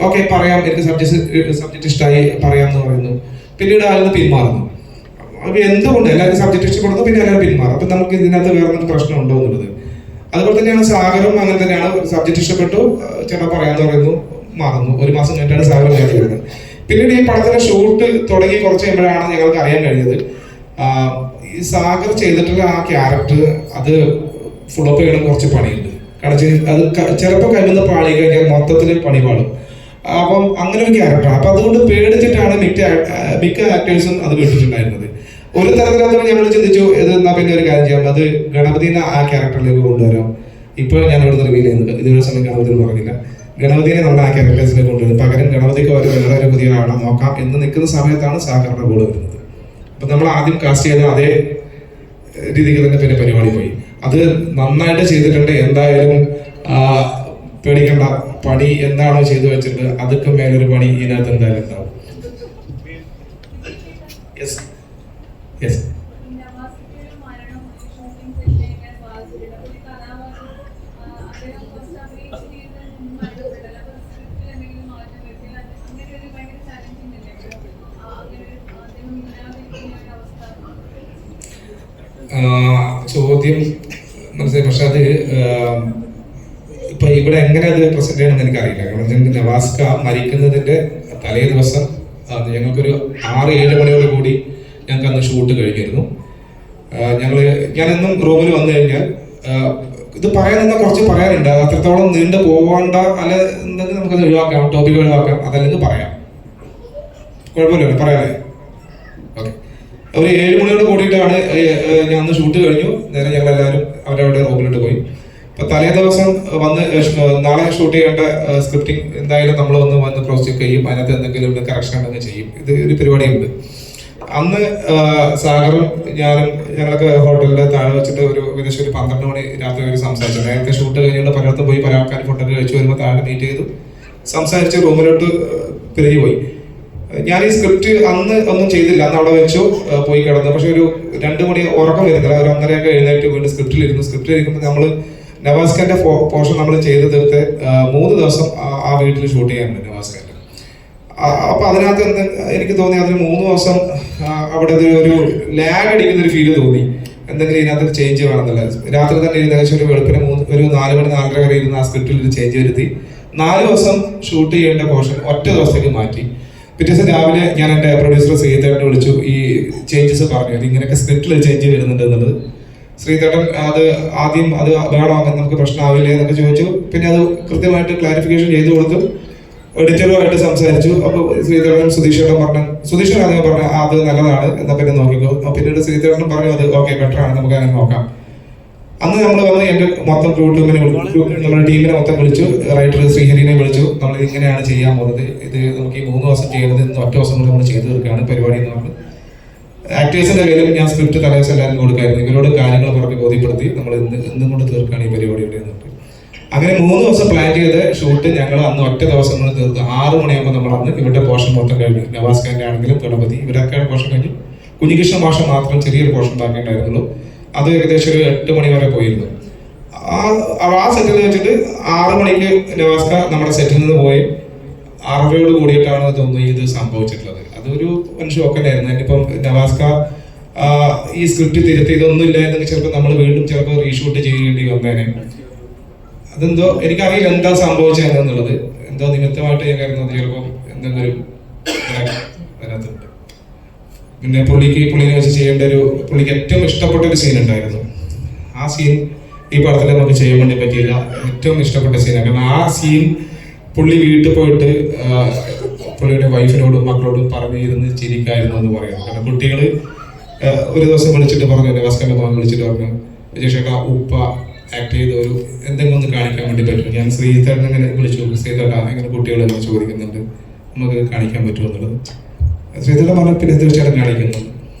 ഓക്കെ പറയാം, എനിക്ക് സബ്ജക്റ്റ് ഇഷ്ടമായി പറയാമെന്ന് പറയുന്നു. പിന്നീട് ആരും പിന്മാറുന്നു. അപ്പൊ എന്തുകൊണ്ട് എല്ലാവരും സബ്ജക്റ്റ് ഇഷ്ടപ്പെടുന്നു, പിന്നെ എല്ലാവരും പിന്മാറും. അപ്പൊ നമുക്ക് ഇതിനകത്ത് വേറെ പ്രശ്നം ഉണ്ടോ എന്നുള്ളത്. അതുപോലെ തന്നെയാണ് സാഗറും അങ്ങനെ തന്നെയാണ്. സബ്ജക്റ്റ് ഇഷ്ടപ്പെട്ടു, ചേട്ടാ പറയാന്ന് പറയുന്നു, മാറുന്നു. 1 മാസം കഴിഞ്ഞിട്ടാണ് സാഗർ വേണ്ടി വരുന്നത്. പിന്നീട് ഈ പടത്തിന്റെ ഷൂട്ട് തുടങ്ങി കുറച്ച് കഴിയുമ്പോഴാണ് ഞങ്ങൾക്ക് അറിയാൻ കഴിഞ്ഞത് ഈ സാഗർ ചെയ്തിട്ടുള്ള ആ ക്യാരക്ടർ അത് ഫുള്ളപ്പ് ചെയ്യണം കുറച്ച് പണിയുണ്ട്. കാരണം അത് ചിലപ്പോൾ കഴിയുന്ന പാളി കഴിഞ്ഞാൽ മൊത്തത്തിൽ പണി പാടും. അപ്പം അങ്ങനെ ഒരു ക്യാരക്ടറാണ്. അപ്പൊ അതുകൊണ്ട് പേടിച്ചിട്ടാണ് മിക്ക ആക്ടേഴ്സും അത് വിട്ടിട്ടുണ്ടായിരുന്നത്. ഒരു തരത്തിലത് ഞങ്ങൾ ചിന്തിച്ചു, ഇത് എന്നാ പിന്നെ ഒരു കാര്യം ചെയ്യാം, അത് ഗണപതിനെ ആ ക്യാരക്ടറിലേക്ക് കൊണ്ടുവരാം. ഇപ്പോൾ ഞാൻ ഇവിടെ റിവീൽ ചെയ്യുന്നത്, ഇതുവരെ സമയം ഗണപതി പറഞ്ഞില്ല. ഗണപതിനെ നമ്മൾ ആ ക്യാരക്ടേഴ്സിലേക്ക് കൊണ്ടുവരുന്നത്. പകരം ഗണപതിക്ക് വേറെ ഒരു പുതിയ ആളെ നോക്കാം എന്ന് നിൽക്കുന്ന സമയത്താണ് സാഗറിന്റെ ഗോൾ വരുന്നത്. അപ്പൊ നമ്മൾ ആദ്യം കാസ്റ്റ് ചെയ്ത അതേ രീതിക്ക് തന്നെ പിന്നെ പരിപാടി പോയി. അത് നന്നായിട്ട് ചെയ്തിട്ടുണ്ട്. എന്തായാലും പേടിക്കേണ്ട, പണി എന്താണോ ചെയ്തു വെച്ചിട്ട് അതൊക്കെ മേലൊരു പണി ഇതിനകത്ത് എന്തായാലും ഉണ്ടാവും. ചോദ്യം മനസ്സിലായി. പക്ഷെ അത് ഇപ്പൊ ഇവിടെ എങ്ങനെ അത് പ്രസന്റ് ചെയ്യണമെന്ന് എനിക്കറിയില്ല. കാരണം നവാസ്ക മരിക്കുന്നതിന്റെ തലേ ദിവസം ഞങ്ങൾക്കൊരു 6-7 മണിയോട് കൂടി ഞങ്ങൾക്ക് അന്ന് ഷൂട്ട് കഴിഞ്ഞിരുന്നു. ഞാനെന്നും റൂമിൽ വന്നു കഴിഞ്ഞാൽ ഇത് പറയാൻ കുറച്ച് പറയാനുണ്ട്. അത്രത്തോളം നീണ്ടു പോകണ്ട, അല്ല എന്തെങ്കിലും നമുക്കത് ഒഴിവാക്കാം, ടോപ്പിക് ഒഴിവാക്കാം, അതല്ലെങ്കിൽ പറയാം, കുഴപ്പമില്ലല്ലോ, പറയാമേ. ഓക്കെ, ഒരു 7 മണിയോട് കൂടിയിട്ടാണ് ഞാൻ അന്ന് ഷൂട്ട് കഴിഞ്ഞു. നേരെ ഞങ്ങളെല്ലാവരും അവരവിടെ റൂമിലോട്ട് പോയി. അപ്പൊ തലേ ദിവസം വന്ന് നാളെ ഷൂട്ട് ചെയ്യേണ്ട സ്ക്രിപ്റ്റിംഗ് എന്തായാലും നമ്മൾ വന്ന് ക്രോസ് ചെക്ക് ചെയ്യും. അതിനകത്ത് എന്തെങ്കിലും കറക്ഷൻ ഉണ്ടെങ്കിൽ ചെയ്യും. ഇത് ഒരു പരിപാടിയുണ്ട്. അന്ന് സാഗറും ഞാനും ഞങ്ങളൊക്കെ ഹോട്ടലിൽ താഴെ വെച്ചിട്ട് ഏകദേശം ഒരു 12 മണി രാത്രി വരെ സംസാരിച്ചു. നേരത്തെ ഷൂട്ട് കഴിഞ്ഞുകൊണ്ട് പലയിടത്തും പോയി പല ആൾക്കാർ ഫുഡൊക്കെ കഴിച്ചു വരുമ്പോൾ താഴെ മീറ്റ് ചെയ്തു, സംസാരിച്ച് റൂമിലോട്ട് പിരിഞ്ഞു പോയി. ഞാൻ ഈ സ്ക്രിപ്റ്റ് അന്ന് ഒന്നും ചെയ്തില്ല, അന്ന് അവിടെ വെച്ചു പോയി കിടന്നു. പക്ഷെ ഒരു 2 മണി ഉറക്കം വരുന്നില്ല. ഒരു 1:30 എഴുന്നേറ്റ് വീണ്ടും സ്ക്രിപ്റ്റിലിരിക്കുമ്പോൾ നമ്മൾ നവാസ്ഖാന്റെ പോർഷൻ നമ്മൾ ചെയ്ത് തീർത്ത് 3 ദിവസം ആ വീട്ടിൽ ഷൂട്ട് ചെയ്യാനുണ്ട് നവാസ്ഖാന്റെ. അപ്പൊ അതിനകത്ത് എനിക്ക് തോന്നി അതിന് 3 ദിവസം അവിടെ ഒരു ലാഗ് അടിക്കുന്ന ഒരു ഫീല് തോന്നി. എന്തെങ്കിലും ഇതിനകത്ത് ചേഞ്ച് വേണമെന്നില്ല. രാത്രി തന്നെ ഏകദേശം ഒരു വെളുപ്പിന് ഒരു 4 മണി 4:30 വരെ ഇരുന്ന് ആ സ്ക്രിപ്റ്റിൽ ഒരു ചേഞ്ച് വരുത്തി 4 ദിവസം ഷൂട്ട് ചെയ്യേണ്ട പോർഷൻ ഒറ്റ ദിവസത്തേക്ക് മാറ്റി. പിറ്റേ ദിവസം രാവിലെ ഞാൻ എൻ്റെ പ്രൊഡ്യൂസർ ശ്രീതേട്ടനെ വിളിച്ചു. ഈ ചേഞ്ചസ് പറഞ്ഞു, അത് ഇങ്ങനെയൊക്കെ സ്ക്രിപ്റ്റിൽ ചേഞ്ച് വരുന്നുണ്ട് എന്നുള്ളത്. ശ്രീതേട്ടൻ അത് ആദ്യം അത് വേണോ, അങ്ങനെ നമുക്ക് പ്രശ്നമാവില്ലേ എന്നൊക്കെ ചോദിച്ചു. പിന്നെ അത് കൃത്യമായിട്ട് ക്ലാരിഫിക്കേഷൻ ചെയ്തു കൊടുത്തു. എഡിറ്ററുമായിട്ട് സംസാരിച്ചു. അപ്പോൾ ശ്രീധരനും സുധീഷേട്ടൻ ആദ്യം പറഞ്ഞു അത് നല്ലതാണ്, എന്നാൽ പിന്നെ നോക്കിക്കോ. പിന്നീട് ശ്രീധരനും പറഞ്ഞു അത് ഓക്കെ ബെറ്റർ ആണ്, നമുക്ക് അങ്ങനെ നോക്കാം. അന്ന് നമ്മൾ വന്ന് എൻ്റെ മൊത്തം നമ്മുടെ ടീമിനെ മൊത്തം വിളിച്ചു. റൈറ്റർ ശ്രീഹരിനെ വിളിച്ചു. നമ്മൾ ഇങ്ങനെയാണ് ചെയ്യാൻ പോകുന്നത്, ഇത് നമുക്ക് ഈ 3 ദിവസം ചെയ്യേണ്ടത് ഇന്ന് ഒറ്റ ദിവസം കൊണ്ട് നമ്മൾ ചെയ്തു തീർക്കുകയാണ് പരിപാടി എന്ന് പറഞ്ഞു. ആക്ടേഴ്സിന്റെ കയ്യിലും ഞാൻ സ്ക്രിപ്റ്റ് തലേദിവസം എല്ലാവരും കൊടുക്കായിരുന്നു. ഇവരോട് കാര്യങ്ങൾ പറഞ്ഞ് ബോധ്യപ്പെടുത്തി നമ്മൾ ഇന്നും കൊണ്ട് തീർക്കുകയാണ് ഈ പരിപാടിയുടെ എന്നിട്ട്. അങ്ങനെ 3 ദിവസം പ്ലാൻ ചെയ്ത് ഷൂട്ട് ഞങ്ങൾ അന്ന് ഒറ്റ ദിവസം കൊണ്ട് തീർത്ത് 6 മണിയാകുമ്പോൾ നമ്മൾ അന്ന് ഇവരുടെ പോർഷൻ മൊത്തം കഴിഞ്ഞു. നവാസ്ഖാന്റെ ആണെങ്കിലും ഗണപതി ഇവരൊക്കെ പോർഷൻ കഴിഞ്ഞു. കുഞ്ഞികൃഷ്ണ മാഷ മാത്രം ചെറിയൊരു പോർഷൻ ബാക്കി ഉണ്ടായിരുന്നുള്ളൂ. അത് ഏകദേശം ഒരു 8 മണി വരെ പോയിരുന്നു. ആ സെറ്റിൽ വെച്ചിട്ട് 6 മണിക്ക് നവാസ്ക നമ്മുടെ സെറ്റിൽ നിന്ന് പോയി 6:30 കൂടിയിട്ടാണ് തോന്നുന്നു ഇത് സംഭവിച്ചിട്ടുള്ളത്. അതൊരു ഷോക്ക് തന്നെയായിരുന്നു. ഇനിയിപ്പം നവാസ്ക ഈ സ്ക്രിപ്റ്റ് തിരുത്തി ഇതൊന്നും ഇല്ലായിരുന്നെങ്കിൽ ചിലപ്പോൾ നമ്മൾ വീണ്ടും ചിലപ്പോൾ റീഷൂട്ട് ചെയ്യേണ്ടി വന്നേനെ. അതെന്തോ എനിക്കറിയില്ല എന്താ സംഭവിച്ചതെന്നുള്ളത്. എന്തോ നിമിത്തമായിട്ട് ഞാൻ കരുതുന്നത് ചിലപ്പോൾ എന്തെങ്കിലും അതിനകത്തുണ്ട്. പിന്നെ പുള്ളിനെ വെച്ച് ചെയ്യേണ്ട പുള്ളിക്ക് ഏറ്റവും ഇഷ്ടപ്പെട്ട ഒരു സീൻ ഉണ്ടായിരുന്നു. ആ സീൻ ഈ പടത്തിൽ നമുക്ക് ചെയ്യാൻ വേണ്ടി പറ്റിയില്ല. ഏറ്റവും ഇഷ്ടപ്പെട്ട സീനാണ്. കാരണം ആ സീൻ പുള്ളി വീട്ടിൽ പോയിട്ട് പുള്ളിയുടെ വൈഫിനോടും മക്കളോടും പറഞ്ഞിരുന്ന് ചിരിക്കായിരുന്നു എന്ന് പറയുന്നു. കാരണം കുട്ടികൾ ഒരു ദിവസം വിളിച്ചിട്ട് പറഞ്ഞു, നവാസ്കറിന്റെ മകൻ വിളിച്ചിട്ട് പറഞ്ഞു, വിജയ് ചേട്ടാ ഉപ്പ ആക്ട് ചെയ്ത എന്തെങ്കിലും ഒന്ന് കാണിക്കാൻ വേണ്ടി പറ്റും. ഞാൻ ശ്രീധരൻ ഇങ്ങനെ വിളിച്ചു, ശ്രീധരൻ ഇങ്ങനെ കുട്ടികൾ എന്നെ ചോദിക്കുന്നുണ്ട്, നമുക്ക് കാണിക്കാൻ പറ്റുമോ എന്നുള്ളത്. ശ്രീധരൻ പറഞ്ഞ പിന്നെ തീർച്ചയായിട്ടും കാണിക്കുന്നു.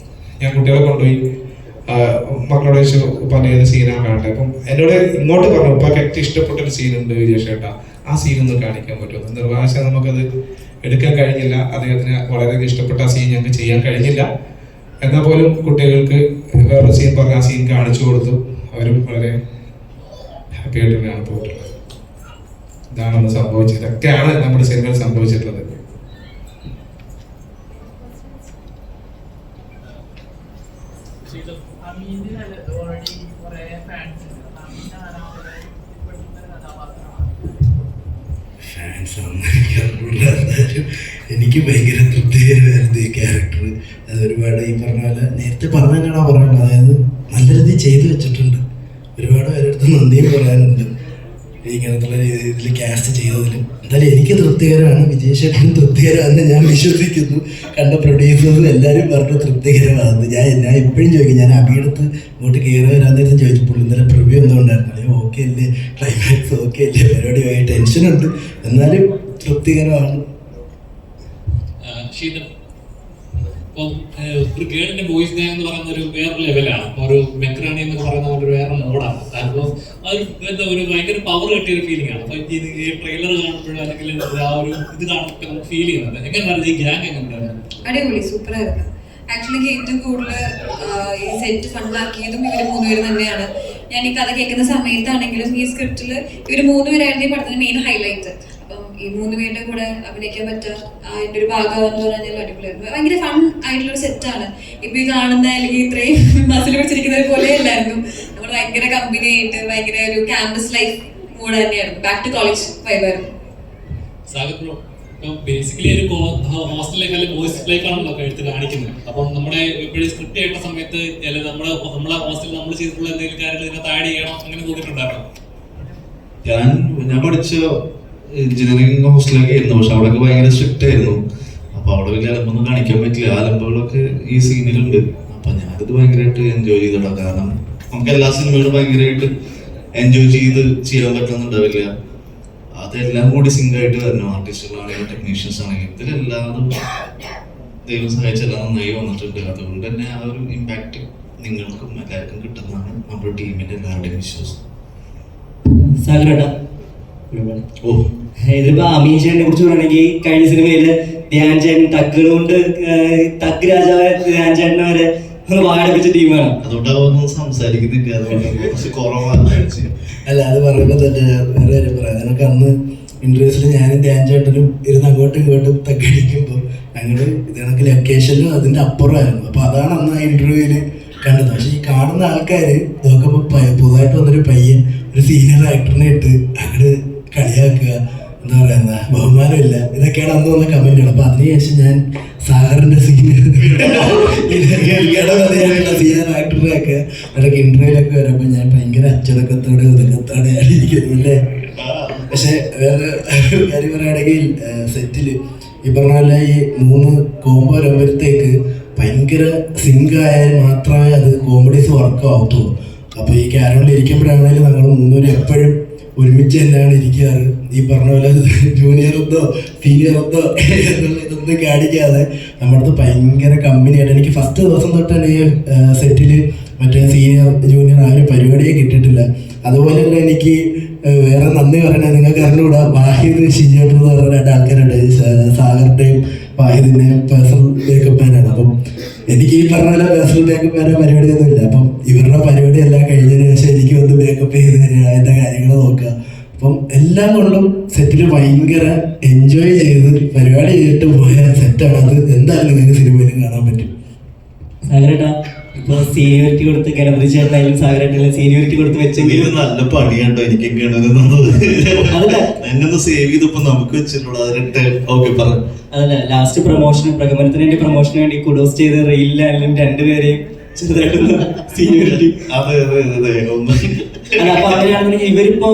ഞാൻ കുട്ടികളെ കൊണ്ടുപോയി മക്കളോട് ചോദിച്ചു ഉപ്പാൻ്റെ ഏത് സീനാണ് കാണട്ടെ. അപ്പം എന്നോട് ഇങ്ങോട്ട് പറഞ്ഞു ഉപ്പാക്ക് ഏറ്റവും ഇഷ്ടപ്പെട്ട ഒരു സീനുണ്ട് വിജയ് ചേട്ടാ, ആ സീനൊന്ന് കാണിക്കാൻ പറ്റുമോ. നിർവാശം നമുക്കത് എടുക്കാൻ കഴിഞ്ഞില്ല. അദ്ദേഹത്തിന് വളരെയധികം ഇഷ്ടപ്പെട്ട ആ സീൻ ഞങ്ങൾക്ക് ചെയ്യാൻ കഴിഞ്ഞില്ല. എന്നാൽ പോലും കുട്ടികൾക്ക് വേറൊരു സീൻ പറഞ്ഞ ആ സീൻ കാണിച്ചു കൊടുത്തു. അവരും വളരെ ഹാപ്പി ആയിട്ട് തന്നെയാണ് പോയിട്ടുള്ളത്. ഇതാണ് സംഭവിച്ചത്. ഇതൊക്കെയാണ് നമ്മുടെ സിനിമയിൽ സംഭവിച്ചിട്ടുള്ളത്. എനിക്ക് ഭയങ്കര തൃപ്തികരമായിരുന്നു ഈ ക്യാരക്ടർ. അത് ഒരുപാട് ഈ പറഞ്ഞ പോലെ നേരത്തെ പറഞ്ഞാണ് പറയുന്നത്. അതായത് നല്ല രീതിയിൽ ചെയ്തു വെച്ചിട്ടുണ്ട്. ഒരുപാട് പേരെടുത്ത് നന്ദിയും പറയാനുണ്ട് ഇങ്ങനത്തുള്ള രീതിയിൽ ക്യാസ്റ്റ് ചെയ്തതിൽ. എന്തായാലും എനിക്ക് തൃപ്തികരമാണ്, വിജയ് ചേട്ടനും തൃപ്തികരമാണെന്ന് ഞാൻ വിശ്വസിക്കുന്നു. കണ്ട പ്രൊഡ്യൂസേഴ്സും എല്ലാവരും പറഞ്ഞു തൃപ്തികരമാണെന്ന്. ഞാൻ എപ്പോഴും ചോദിക്കും, ഞാൻ അഭിയെടുത്ത് ഇങ്ങോട്ട് കയറി വരാൻ നേരത്തെ ചോദിച്ചപ്പോൾ ഇന്നലെ പ്രിവ്യൂ എന്തുകൊണ്ടായിരുന്നു, ഓക്കെ അല്ലേ, ക്ലൈമാക്സ് ഓക്കെ അല്ലേ, പരിപാടിയായി ടെൻഷനുണ്ട്, എന്നാലും തൃപ്തികരമാണ്. ഇപ്പം ഒരു ഗേളിന്റെ വോയിസ് ഗാങ് എന്ന് പറയുന്ന ഒരു വേറെ ലെവലാണ്. ഒരു മെക്രാണി എന്ന് പറയുന്ന ഒരു വേറെ മോഡാണ്. അപ്പോൾ അത് എന്താ ഒരു ഭയങ്കര പവർ കിട്ടിയ ഒരു ഫീലിംഗ് ആണ്. അപ്പൊ ഈ ട്രെയിലർ കാണുമ്പോഴും അല്ലെങ്കിൽ ആ ഒരു ഇത് കാണുമ്പോൾ നമുക്ക് ഫീൽ ചെയ്യുന്നത് എങ്ങനെയാണ് ഈ ഗ്യാങ് എങ്ങനെയാണ്? അടിപൊളി, സൂപ്പറായിരുന്നു. ആക്ച്വലി ഏറ്റവും കൂടുതൽ ഈ സെറ്റ് ഫണ്ടാക്കിയതും ഇവർ 3 പേര് തന്നെയാണ്. ഞാൻ ഈ കഥ കേൾക്കുന്ന സമയത്താണെങ്കിലും ഈ സ്ക്രിപ്റ്റിൽ ഇവർ 3 പേരായിരുന്നു ഈ പടത്തിന്റെ മെയിൻ ഹൈലൈറ്റ്. അപ്പം ഈ 3 പേരുടെ കൂടെ അഭിനയിക്കാൻ പറ്റുക അതിന്റെ ഒരു ഭാഗമെന്ന് പറഞ്ഞാൽ അടിപൊളിയായിരുന്നു. ഭയങ്കര ഫൺ ആയിട്ടുള്ളൊരു സെറ്റാണ്. ഇപ്പൊ ഈ കാണുന്ന അല്ലെങ്കിൽ ഇത്രയും മസിൽ പിടിച്ചിരിക്കുന്നത് പോലെ അല്ലായിരുന്നു. നമ്മൾ ഭയങ്കര കമ്പനി ആയിട്ട് ഭയങ്കര ഒരു ക്യാമ്പസ് ലൈഫ് മൂഡ് തന്നെയായിരുന്നു. ബാക്ക് ടു കോളേജ് വൈബായിരുന്നു. ബേസിക്കലി ഒരു ഹോസ്റ്റൽ ലൈഫ് അല്ലെങ്കിൽ ബോയ്സ് ലൈഫ് ആണല്ലോ എടുത്ത് കാണിക്കുന്നത്. അപ്പം നമ്മുടെ ഇപ്പോഴും സ്ക്രിപ്റ്റ് ചെയ്യുന്ന സമയത്ത് നമ്മളെ ഹോസ്റ്റലിൽ നമ്മൾ ചെയ്തിട്ടുള്ള എന്തെങ്കിലും കാര്യങ്ങൾ ഇതിനകത്ത് ആഡ് ചെയ്യണം അങ്ങനെ തോന്നിയിട്ടുണ്ടായിരുന്നു? ഞാൻ പഠിച്ച എഞ്ചിനീയറിംഗ് ഹോസ്റ്റലൊക്കെ ആയിരുന്നു. പക്ഷെ അവിടെയൊക്കെ ഭയങ്കര സ്ട്രിക്റ്റ് ആയിരുന്നു. അപ്പൊ അവിടെ വലിയ അലമ്പൊന്നും കാണിക്കാൻ പറ്റില്ല. ആ അലമ്പുകളൊക്കെ ഈ സീനിലുണ്ട്. അപ്പൊ ഞാനിത് ഭയങ്കരമായിട്ട് എൻജോയ് ചെയ്തിടാം. കാരണം നമുക്ക് എല്ലാ സിനിമകളും ഭയങ്കരമായിട്ട് എൻജോയ് ചെയ്ത് ചെയ്യാൻ പറ്റുന്നുണ്ടാവില്ല. അതെല്ലാം കൂടി സിങ്കായിട്ട് വരണം. ആർട്ടിസ്റ്റുകളാണെങ്കിലും ടെക്നീഷ്യൻസ് ആണെങ്കിലും ഇതിലെല്ലാതും ദൈവം സഹായിച്ചെല്ലാം നന്നായി വന്നിട്ടുണ്ട്. അതുകൊണ്ട് തന്നെ ആ ഒരു ഇമ്പാക്ട് നിങ്ങൾക്കും എല്ലാവർക്കും കിട്ടുന്നതാണ് നമ്മുടെ ടീമിന്റെ എല്ലാവരുടെയും വിശ്വാസം. ഇതിപ്പോ അമീൻ ചേട്ടനെ കുറിച്ച് പറയുകയാണെങ്കിൽ കഴിഞ്ഞ സിനിമയില് ധ്യാൻ ചേട്ടൻ തക്കുകൾ കൊണ്ട് തക്ക് രാജാവ് ധ്യാൻ ചേട്ടനെ വരെ ഒന്ന് വാടിപ്പിച്ച ടീമാണ്. അതുകൊണ്ടാവുന്നു സംസാരിക്കുന്നില്ല. അല്ല, അത് പറയുമ്പോൾ തന്നെ വേറെ കാര്യം പറയാം. നമുക്ക് അന്ന് ഇൻട്രവ്യൂസിൽ ഞാനും ധ്യാൻ ചേട്ടനും ഇരുന്ന് അങ്ങോട്ടും ഇങ്ങോട്ടും തക്കടിക്കുമ്പോൾ ഞങ്ങൾ ഇത് കണക്ക് ലൊക്കേഷനിലും അതിൻ്റെ അപ്പുറമായിരുന്നു. അപ്പോൾ അതാണ് അന്ന് ആ ഇൻ്റർവ്യൂവിൽ കണ്ടത്. പക്ഷെ ഈ കാണുന്ന ആൾക്കാർ നോക്കുമ്പോൾ പുതുതായിട്ട് വന്നൊരു പയ്യൻ ഒരു സീനിയർ ആക്ടറിനെ ഇട്ട് അങ്ങോട്ട് കളിയാക്കുക, എന്താ പറയുന്ന ബഹുമാനമില്ല, ഇതൊക്കെയാണ് അന്ന് വന്ന കമന്റുകൾ. അപ്പൊ അതിനുശേഷം ഞാൻ സാഗറിന്റെ സീനിയർ സീനിയർ ആക്ടറിനെയൊക്കെ ഇടയ്ക്ക് ഇന്റർവ്യൂലൊക്കെ വരുമ്പോ ഞാൻ ഭയങ്കര അച്ചടക്കത്തോടെ ഒതുക്കത്തോടെ ഇരിക്കുന്നു അല്ലേ. പക്ഷെ വേറെ കാര്യം പറയുകയാണെങ്കിൽ സെറ്റില് ഈ പറഞ്ഞ പോലെ ഈ 3 കോംബോ വരുമ്പോഴത്തേക്ക് ഭയങ്കര സിങ്കായാൽ മാത്രമേ അത് കോമഡീസ് വർക്ക് ആവത്തുള്ളൂ. അപ്പൊ ഈ ക്യാരവണിൽ ഇരിക്കുമ്പോഴാണെങ്കിലും ഞങ്ങൾ 3 പേരും എപ്പോഴും ഒരുമിച്ച് തന്നെയാണ് ഇരിക്കാറ്. ഈ പറഞ്ഞ പോലെ ജൂനിയറെന്തോ സീനിയറെന്തോ എന്നുള്ള ഇതൊന്നും കാണിക്കാതെ നമ്മുടെ അടുത്ത് ഭയങ്കര കമ്പനിയായിട്ട്. എനിക്ക് ഫസ്റ്റ് ദിവസം തൊട്ട് തന്നെ ഈ സെറ്റിൽ മറ്റേ സീനിയർ ജൂനിയർ ആ ഒരു പരിപാടിയെ കിട്ടിയിട്ടില്ല. അതുപോലെ തന്നെ എനിക്ക് വേറെ നന്ദി പറയണേ, നിങ്ങൾക്ക് അറിഞ്ഞുകൂടാ വാഹിദ് ഷിജേട്ടൻ എന്ന് പറഞ്ഞ 2 ആൾക്കാരുണ്ട്. സാഗറിൻ്റെയും വാഹിദിൻ്റെയും പേഴ്സണൽ മേക്കപ്പ് മാനാണ്. അപ്പം എനിക്ക് ഈ പറഞ്ഞ പോലെ പേഴ്സണൽ മേക്കപ്പ് വരെ പരിപാടിയൊന്നുമില്ല. അപ്പം ഇവരുടെ പരിപാടി എല്ലാം കഴിഞ്ഞതിന് ശേഷം എനിക്ക് വന്ന് മേക്കപ്പ് ചെയ്ത് തരിക, എൻ്റെ കാര്യങ്ങൾ നോക്കുക. അപ്പം എല്ലാം കൊണ്ടും സെറ്റിൽ ഭയങ്കര എൻജോയ് ചെയ്ത് പരിപാടി ചെയ്തിട്ട് പോയ സെറ്റാണ്. അത് എന്തായാലും നിങ്ങൾക്ക് സിനിമയിൽ കാണാൻ പറ്റും. സാഗരേട്ടാ, ഇപ്പൊ സീനിയോറിറ്റി കൊടുത്ത് ഗണപതി ചേട്ടനായാലും സാഗരേട്ടനായാലും സീനിയോറിറ്റി കൊടുത്ത് വെച്ചെങ്കിൽ നല്ല പണിയാണ്ടോ എനിക്കൊക്കെയാണ് എന്നെ സേവ് ചെയ്തപ്പോ നമുക്ക് വെച്ചിട്ടുള്ളൂ. അതിട്ട് ഓക്കെ പറഞ്ഞു. അതല്ല, ലാസ്റ്റ് പ്രൊമോഷൻ പ്രകമനത്തിന് വേണ്ടി പ്രൊമോഷന് വേണ്ടി കുഡോസ് ചെയ്ത് റീലിലായാലും രണ്ടുപേരെയും ചെറുതായിട്ടൊന്ന് സീനിയോറിറ്റി. അതെ അതെ അതെ ഒന്ന് അല്ല, അപ്പൊ അങ്ങനെയാണെന്നുണ്ടെങ്കിൽ ഇവരിപ്പോ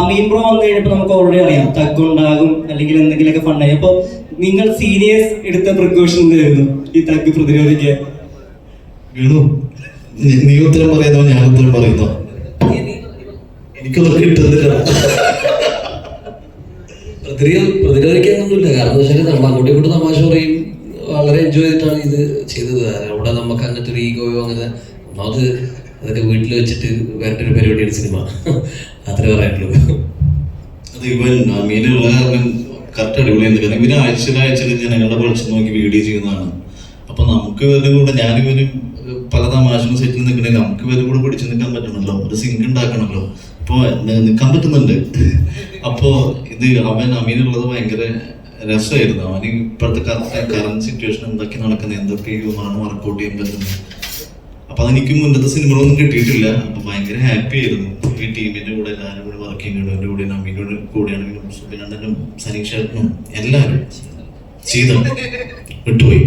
അമീൻ ബ്രോ വന്നു കഴിഞ്ഞപ്പോ നമുക്ക് ഓൾറെഡി അറിയാം തഗ് ഉണ്ടാകും അല്ലെങ്കിൽ എന്തെങ്കിലുമൊക്കെ ഫണ്ടായി. അപ്പൊ നിങ്ങൾ സീനിയേഴ്സ് എടുത്ത പ്രിക്കോഷൻ എന്തായിരുന്നു ഈ തഗ് പ്രതിരോധിക്കാൻ? വീണു, നീ ഉത്തരം പറയുന്നോ ഞാൻ ഉത്തരം പറയുന്നോ? എനിക്കൊന്നും കിട്ടുന്നില്ല. പ്രതിരോധിക്കാനൊന്നുമില്ല. കാരണം എന്ന് വെച്ചാൽ നമ്മൾ അങ്ങോട്ടും ഇങ്ങോട്ടും തമാശ പറയും, വളരെ എൻജോയ് ചെയ്തിട്ടാണ് ഇത് ചെയ്തത്. അവിടെ നമുക്ക് അങ്ങനത്തെ ഒരു ഈഗോയോ അങ്ങനെ ഒന്നാമത് അതൊക്കെ വീട്ടിൽ വെച്ചിട്ട് വേറെ ഒരു പരിപാടിയാണ് സിനിമ. അത്രേ പറയാനുള്ളൂ. അത് ഇവൻ മീനുള്ള കാരണം കറക്റ്റ് അടിപൊളിയാണ്. കാരണം ഇവന് ആഴ്ചയിൽ ജനങ്ങളുടെ പൾസ് നോക്കി വീഡിയോ ചെയ്യുന്നതാണ്. അപ്പൊ നമുക്ക് ഇവരുടെ കൂടെ ഞാനിവനും പല തമാശകളും സെറ്റിൽ നിൽക്കണമെങ്കിൽ നമുക്ക് ഇവരുടെ കൂടെ പിടിച്ചു നിൽക്കാൻ പറ്റണമല്ലോ, ഒരു സിങ്ക് ഉണ്ടാക്കണമല്ലോ. അപ്പോൾ നിൽക്കാൻ പറ്റുന്നുണ്ട്. അപ്പോൾ ഇത് അമീനുള്ളത് ഭയങ്കര രസമായിരുന്നു. അവന് ഇപ്പോഴത്തെ കറണ്ട് സിറ്റുവേഷൻ എന്തൊക്കെ നടക്കുന്നത്, എന്തൊക്കെ ആണ് വർക്കൗട്ട് ചെയ്യാൻ പറ്റുന്നത്. അപ്പൊ അതെനിക്ക് മുന്നത്തെ സിനിമകളൊന്നും കിട്ടിയിട്ടില്ല. അപ്പൊ ഭയങ്കര ഹാപ്പി ആയിരുന്നു. ഈ ടീമിന്റെ കൂടെ എല്ലാവരും കൂടെ വർക്ക് ചെയ്യുന്നുണ്ട്. എൻ്റെ കൂടെ അമീനോട് കൂടെയാണെങ്കിലും സുബിനണ്ണനും സനീഷേട്ടനും എല്ലാവരും ചെയ്ത വിട്ടുപോയി.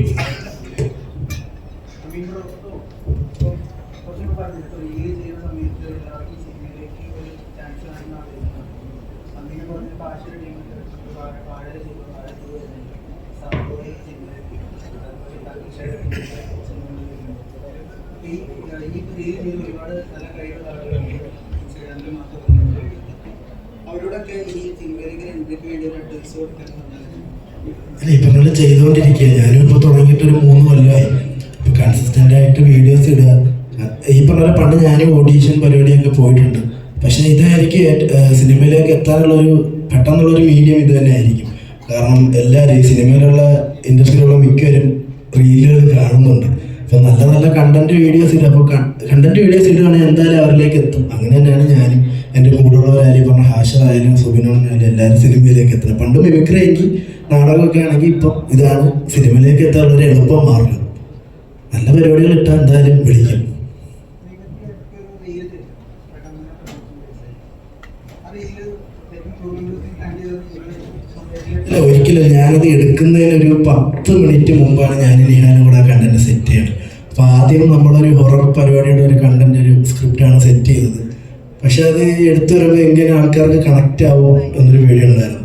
അല്ല, ഇപ്പം നമ്മൾ ചെയ്തുകൊണ്ടിരിക്കുക. ഞാനും ഇപ്പോൾ തുടങ്ങിയിട്ടൊരു 3 കൊല്ലമായി. ഇപ്പം കൺസിസ്റ്റൻ്റ് ആയിട്ട് വീഡിയോസ് ഇടുക. ഈ പറഞ്ഞ പണ്ട് ഞാനും ഓഡീഷൻ പരിപാടിയൊക്കെ പോയിട്ടുണ്ട്. പക്ഷേ ഇതായിരിക്കും സിനിമയിലേക്ക് എത്താനുള്ളൊരു പെട്ടെന്നുള്ളൊരു മീഡിയം ഇത് തന്നെ ആയിരിക്കും. കാരണം എല്ലാവരും ഈ സിനിമയിലുള്ള ഇൻഡസ്ട്രിയിലുള്ള മിക്കവരും റീലുകൾ കാണുന്നുണ്ട്. അപ്പം നല്ല നല്ല കണ്ടന്റ് വീഡിയോസ് ഇടുക. അപ്പോൾ കണ്ടന്റ് വീഡിയോസ് ഇടുകയാണെങ്കിൽ എന്തായാലും അവരിലേക്ക് എത്തും. അങ്ങനെ തന്നെയാണ് ഞാനും എൻ്റെ കൂടെയുള്ളവരായാലും പറഞ്ഞ ഹാഷറായാലും സുബിനോനായാലും എല്ലാവരും സിനിമയിലേക്ക് എത്തുന്നത്. പണ്ട് മിമിക്രി ആക്കി നാടകമൊക്കെ ആണെങ്കിൽ ഇപ്പം ഇതാണ് സിനിമയിലേക്ക് എത്താനുള്ളൊരു എളുപ്പം മാർഗം. നല്ല പരിപാടികൾ ഇട്ടാൽ എന്തായാലും വിളിക്കും. ഇല്ല, ഒരിക്കലും. ഞാനത് എടുക്കുന്നതിനൊരു 10 മിനിറ്റ് മുമ്പാണ് ഞാൻ നിഹാനും കൂടെ ആ കണ്ടന്റ് സെറ്റ് ചെയ്യണം. അപ്പോൾ ആദ്യം നമ്മളൊരു ഹൊറർ പരിപാടിയുടെ ഒരു കണ്ടന്റ് ഒരു സ്ക്രിപ്റ്റാണ് സെറ്റ് ചെയ്തത്. പക്ഷെ അത് എടുത്തു വരുമ്പോൾ എങ്ങനെ ആൾക്കാർക്ക് കണക്റ്റ് ആവും എന്നൊരു പേടി ഉണ്ടായിരുന്നു.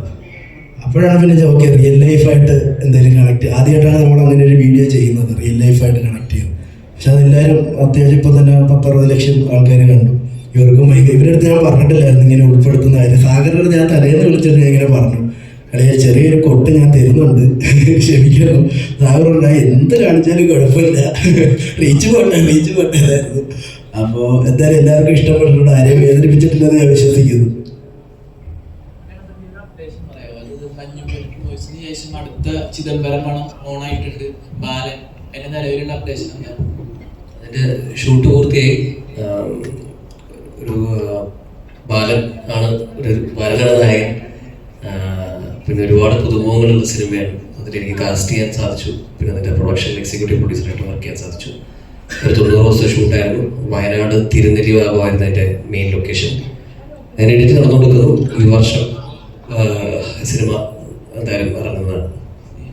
അപ്പോഴാണ് പിന്നെ ഓക്കെ റിയൽ ലൈഫായിട്ട് എന്തെങ്കിലും കണക്ട്. ആദ്യമായിട്ടാണ് നമ്മൾ അങ്ങനെ ഒരു വീഡിയോ ചെയ്യുന്നത്, റിയൽ ലൈഫായിട്ട് കണക്ട് ചെയ്യുന്നത്. പക്ഷെ അതെല്ലാവരും അത്യാവശ്യം ഇപ്പം തന്നെ 10-60 ലക്ഷം ആൾക്കാർ കണ്ടു. ഇവർക്കും ഇവരുടെ അടുത്ത് ഞാൻ പറഞ്ഞിട്ടില്ലായിരുന്നു ഇങ്ങനെ ഉൾപ്പെടുത്തുന്ന കാര്യം. സാഗറിനോട് ഞാൻ തലേന്ന് വിളിച്ചിട്ട് ഞാൻ ഇങ്ങനെ പറഞ്ഞു, അല്ലെ ചെറിയൊരു കൊട്ട് ഞാൻ തരുന്നുണ്ട്, ക്ഷമിക്കണം. സാഗറുണ്ടായി എന്ത് കാണിച്ചാലും കുഴപ്പമില്ല, റീച്ച് പോട്ടായിരുന്നു. അപ്പോൾ എന്തായാലും എല്ലാവർക്കും ഇഷ്ടപ്പെട്ടിട്ടുണ്ട്. ആരെയും വേദനിപ്പിച്ചിട്ടില്ലെന്ന് ഞാൻ വിശ്വസിക്കുന്നു. ശേഷം അടുത്ത ചിദംബരം പണം ഓണായിട്ടുണ്ട് ബാലൻ. അതിന്റെ നിലവിലുള്ള അപ്ഡേഷൻ എന്താണ്? അതിന്റെ ഷൂട്ട് പൂർത്തിയായി. ഒരു ബാലൻ ആണ് ബാലനാണ് നായകൻ. പിന്നെ ഒരുപാട് പുതുമുഖങ്ങളുള്ള സിനിമയാണ്. അതിലെനിക്ക് കാസ്റ്റ് ചെയ്യാൻ സാധിച്ചു. പിന്നെ അതിന്റെ പ്രൊഡക്ഷൻ എക്സിക്യൂട്ടീവ് പ്രൊഡ്യൂസറായിട്ട് വർക്ക് ചെയ്യാൻ സാധിച്ചു. ഒരു 90 ദിവസത്തെ ഷൂട്ടായിരുന്നു. വയനാട് തിരുനെല്ലി ഭാഗമായിരുന്നു അതിന്റെ മെയിൻ ലൊക്കേഷൻ. അതിന് എഡിറ്റ് നടന്നുകൊടുക്കുന്നു. ഈ വർഷം സിനിമ എന്തായാലും ഇറങ്ങുന്നതാണ്.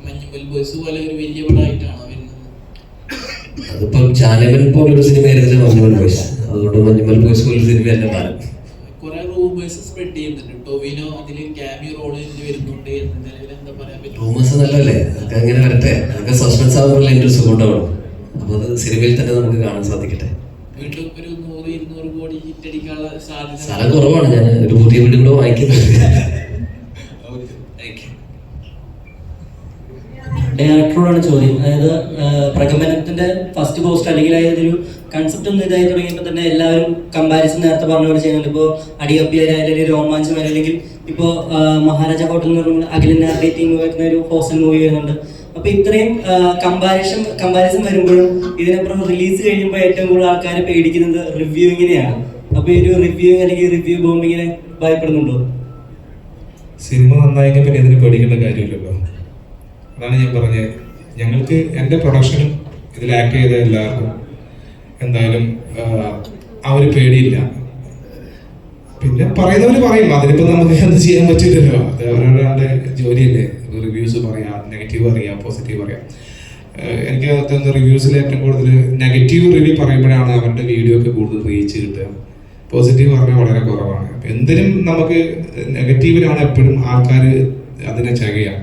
മഞ്ഞുമൽ ബോയ്സ് പോലെ ഒരു വലിയ പടമായിട്ടാണ് വരുന്നത്. അതിപ്പോ ജാനവൻ പോലൊരു സിനിമ ആയിരുന്നില്ല മഞ്ഞുമൽ ബോയ്സ്. അതുകൊണ്ട് മഞ്ഞുമൽ ബോയ്സ് പോലൊരു സിനിമയല്ല ബാലൻ. കുറെ റൂമേഴ്സ് സ്പ്രെഡ് ചെയ്യുന്നുണ്ട്. ടോവിനോ അതിൽ ക്യാമിയോ റോള് വരുന്നുണ്ട് എന്ന്. നിലവിൽ എന്താ പറയാൻ പറ്റും? റൂമേഴ്സ് നല്ലല്ലേ, അതൊക്കെ അങ്ങനെ വരട്ടെ. അതൊക്കെ സസ്പെൻസ് ആവുന്നുള്ള എൻ്റെ ഒരു സുഖം ഉണ്ടാവണം. അപ്പോൾ അത് സിനിമയിൽ തന്നെ നമുക്ക് കാണാൻ സാധിക്കട്ടെ. വീണ്ടും ഒരു 100-200 കോടി ഹിറ്റ് അടിക്കാനുള്ള സാധ്യത സ്ഥലം കുറവാണ്. ഞാൻ ഒരു പുതിയ വീടും കൂടെ വാങ്ങിക്കുന്നുണ്ട്. ഡയറക്ടറോടാണ് ചോദ്യം. അതായത് പ്രകമനത്തിന്റെ ഫസ്റ്റ് പോസ്റ്റ് അല്ലെങ്കിൽ അതൊരു കൺസെപ്റ്റ് ഒന്നും ഇതായി തുടങ്ങിയപ്പോൾ തന്നെ എല്ലാവരും കമ്പാരിസൺ നേരത്തെ പറഞ്ഞ പോലെ ചെയ്യുന്നുണ്ട്. ഇപ്പോൾ അടിയപ്പിയായാലും രോമാഞ്ചം അല്ലെങ്കിൽ ഇപ്പോൾ മഹാരാജ ഹോട്ടൽ എന്ന് പറഞ്ഞാൽ അഖിലിന്റെ ടീം വരുന്ന ഒരു ഹോസ്റ്റൽ മൂവി വരുന്നുണ്ട്. അപ്പൊ ഇത്രയും കമ്പാരിസൺ വരുമ്പോഴും ഇതിനപ്പുറം റിലീസ് കഴിയുമ്പോൾ ഏറ്റവും കൂടുതൽ ആൾക്കാർ പേടിക്കുന്നത് റിവ്യൂവിങ്ങിനെയാണ്. അപ്പൊ ഈ ഒരു റിവ്യൂവിങ് അല്ലെങ്കിൽ റിവ്യൂ ബോംബിങ്ങിനെ ഭയപ്പെടുന്നുണ്ടോ? സിനിമ നന്നായെങ്കിൽ പിന്നെ ഇതിന് പേടിക്കേണ്ട കാര്യമില്ലല്ലോ. അതാണ് ഞാൻ പറഞ്ഞത്. ഞങ്ങൾക്ക് എൻ്റെ പ്രൊഡക്ഷനും ഇതിൽ ആക്ട് ചെയ്ത എല്ലാവർക്കും എന്തായാലും ആ ഒരു പേടിയില്ല. പിന്നെ പറയുന്നവർ പറയും, അതിനിപ്പോൾ നമുക്ക് എന്ത് ചെയ്യാൻ പറ്റില്ലല്ലോ. അത് അവരവരുടെ ജോലിയല്ലേ. റിവ്യൂസ് പറയാം, നെഗറ്റീവ് പറയാം, പോസിറ്റീവ് പറയാം. എനിക്ക് തോന്നുന്നു റിവ്യൂസിൽ ഏറ്റവും കൂടുതൽ നെഗറ്റീവ് റിവ്യൂ പറയുമ്പോഴാണ് അവരുടെ വീഡിയോ ഒക്കെ കൂടുതൽ റീച്ച് കിട്ടുക. പോസിറ്റീവ് പറഞ്ഞാൽ വളരെ കുറവാണ്. എന്തിനും നമുക്ക് നെഗറ്റീവിലാണ് എപ്പോഴും ആൾക്കാർ അതിനെ ചകയാണ്.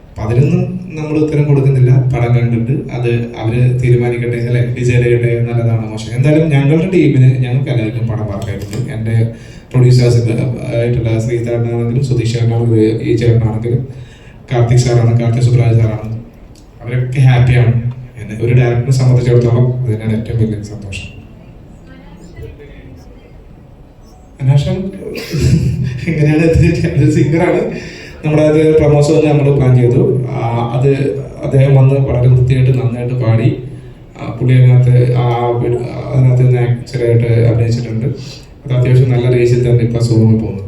അപ്പം അതിനൊന്നും നമ്മൾ ഉത്തരം കൊടുക്കുന്നില്ല. പടം കണ്ടിട്ട് അത് അവർ തീരുമാനിക്കട്ടെ, അല്ലെ ഡിസൈഡ് ചെയ്യട്ടെ, നല്ലതാണ് മോശം. എന്തായാലും ഞങ്ങളുടെ ടീമിന് ഞങ്ങൾക്ക് എല്ലാവർക്കും പടം വർക്കായിട്ടുണ്ട്. എൻ്റെ പ്രൊഡ്യൂസേഴ്സ് ആയിട്ടുള്ള ശ്രീധരനാണെങ്കിലും സുധീഷ് ചേട്ടനാണെങ്കിലും ഈ ചേട്ടനാണെങ്കിലും കാർത്തിക് സാറാണ്, കാർത്തിക് സുബ്രാജ് സാറാണ്, അവരൊക്കെ ഹാപ്പിയാണ്. എന്നെ ഒരു ഡയറക്ടറിനെ സംബന്ധിച്ചിടത്തോളം അത് തന്നെയാണ് ഏറ്റവും വലിയ സന്തോഷം. അനാശം എങ്ങനെയാണ് സിംഗറാണ്. നമ്മുടെ അത് പ്രമോഷൻ നമ്മൾ പ്ലാൻ ചെയ്തു. അത് അദ്ദേഹം വന്ന് വളരെ വൃത്തിയായിട്ട് നന്നായിട്ട് പാടി. പുള്ളി അതിനകത്ത് നാച്ചുറലായിട്ട് അഭിനയിച്ചിട്ടുണ്ട്. അത് അത്യാവശ്യം നല്ല റേസിൽ തന്നെ ഇപ്പം സോങ് പോകുന്നുണ്ട്.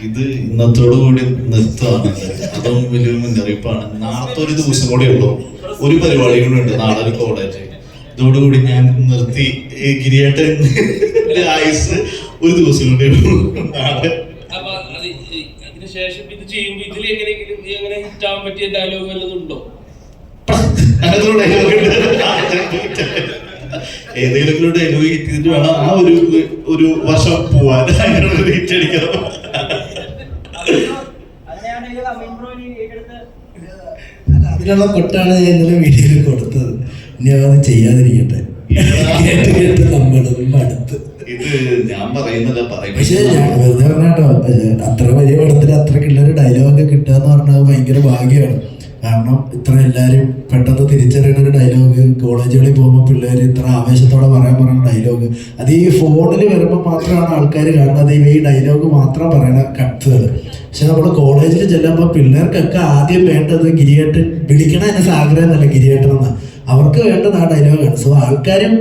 ഇത് ഇന്നത്തോടു കൂടി നിർത്തുകയാണ്. അതും വലിയൊരു മുന്നറിയിപ്പാണ്. നാളത്തെ ഒരു ദിവസം കൂടെ ഉള്ളൂ, ഒരു പരിപാടി കൂടെ ഉണ്ട്, നാളെ ഒരു കോളേജ്. ഇതോടുകൂടി ഞാൻ നിർത്തി. ഗിരിയേട്ടൻ ആയുസ് ഒരു ദിവസം കൂടെ ഉള്ളൂ, നാളെ. അതിനുശേഷം ഇത് ചെയ്യുമ്പോൾ ഇതിൽ എങ്ങനെയെങ്കിലും എങ്ങനെ ഹിറ്റ് ആവാൻ പറ്റിയ ഡയലോഗ് വല്ലതും ഉണ്ടോ? ഏതെങ്കിലും ഡയലോഗ് ഹിറ്റ് വേണം ആ ഒരു വർഷം പോവാൻ. അങ്ങനെ ഹിറ്റ് അടിക്കണം. അതിനുള്ള കൊട്ടാണ് ഞാൻ ഇന്നലെ വീഡിയോയിൽ കൊടുത്തത്. ഇനി അത് ചെയ്യാതിരിക്കട്ടെ. നമ്മളും അടുത്ത് ഇത് ഞാൻ പറയുന്നില്ല, പക്ഷെ ഞാൻ വെറുതെ പറഞ്ഞാട്ടോ, അത്ര വലിയ പടത്തിൽ അത്രക്കുള്ളൊരു ഡയലോഗൊക്കെ കിട്ടുക എന്ന് പറഞ്ഞാൽ ഭയങ്കര ഭാഗ്യമാണ്. കാരണം ഇത്ര എല്ലാവരും പെട്ടെന്ന് തിരിച്ചറിയുന്ന ഒരു ഡയലോഗ്, കോളേജുകളിൽ പോകുമ്പോൾ പിള്ളേർ ഇത്ര ആവേശത്തോടെ പറയുന്ന ഡയലോഗ്, അത് ഈ ഫോണിൽ വരുമ്പോൾ മാത്രമാണ് ആൾക്കാർ കാണുന്നത് ഈ ഡയലോഗ് മാത്രം പറയുന്ന കട്ട്സുകൾ. പക്ഷെ നമ്മൾ കോളേജിൽ ചെല്ലുമ്പോൾ പിള്ളേർക്കൊക്കെ ആദ്യം വേണ്ടത് ഗിരിയേട്ടൻ വിളിക്കണം എന്നെ ആഗ്രഹം എന്നല്ല, ഗിരിയേട്ടൻ എന്നാ അവർക്ക് വേണ്ടത് ആ ഡയലോഗാണ്. സോ ആൾക്കാരും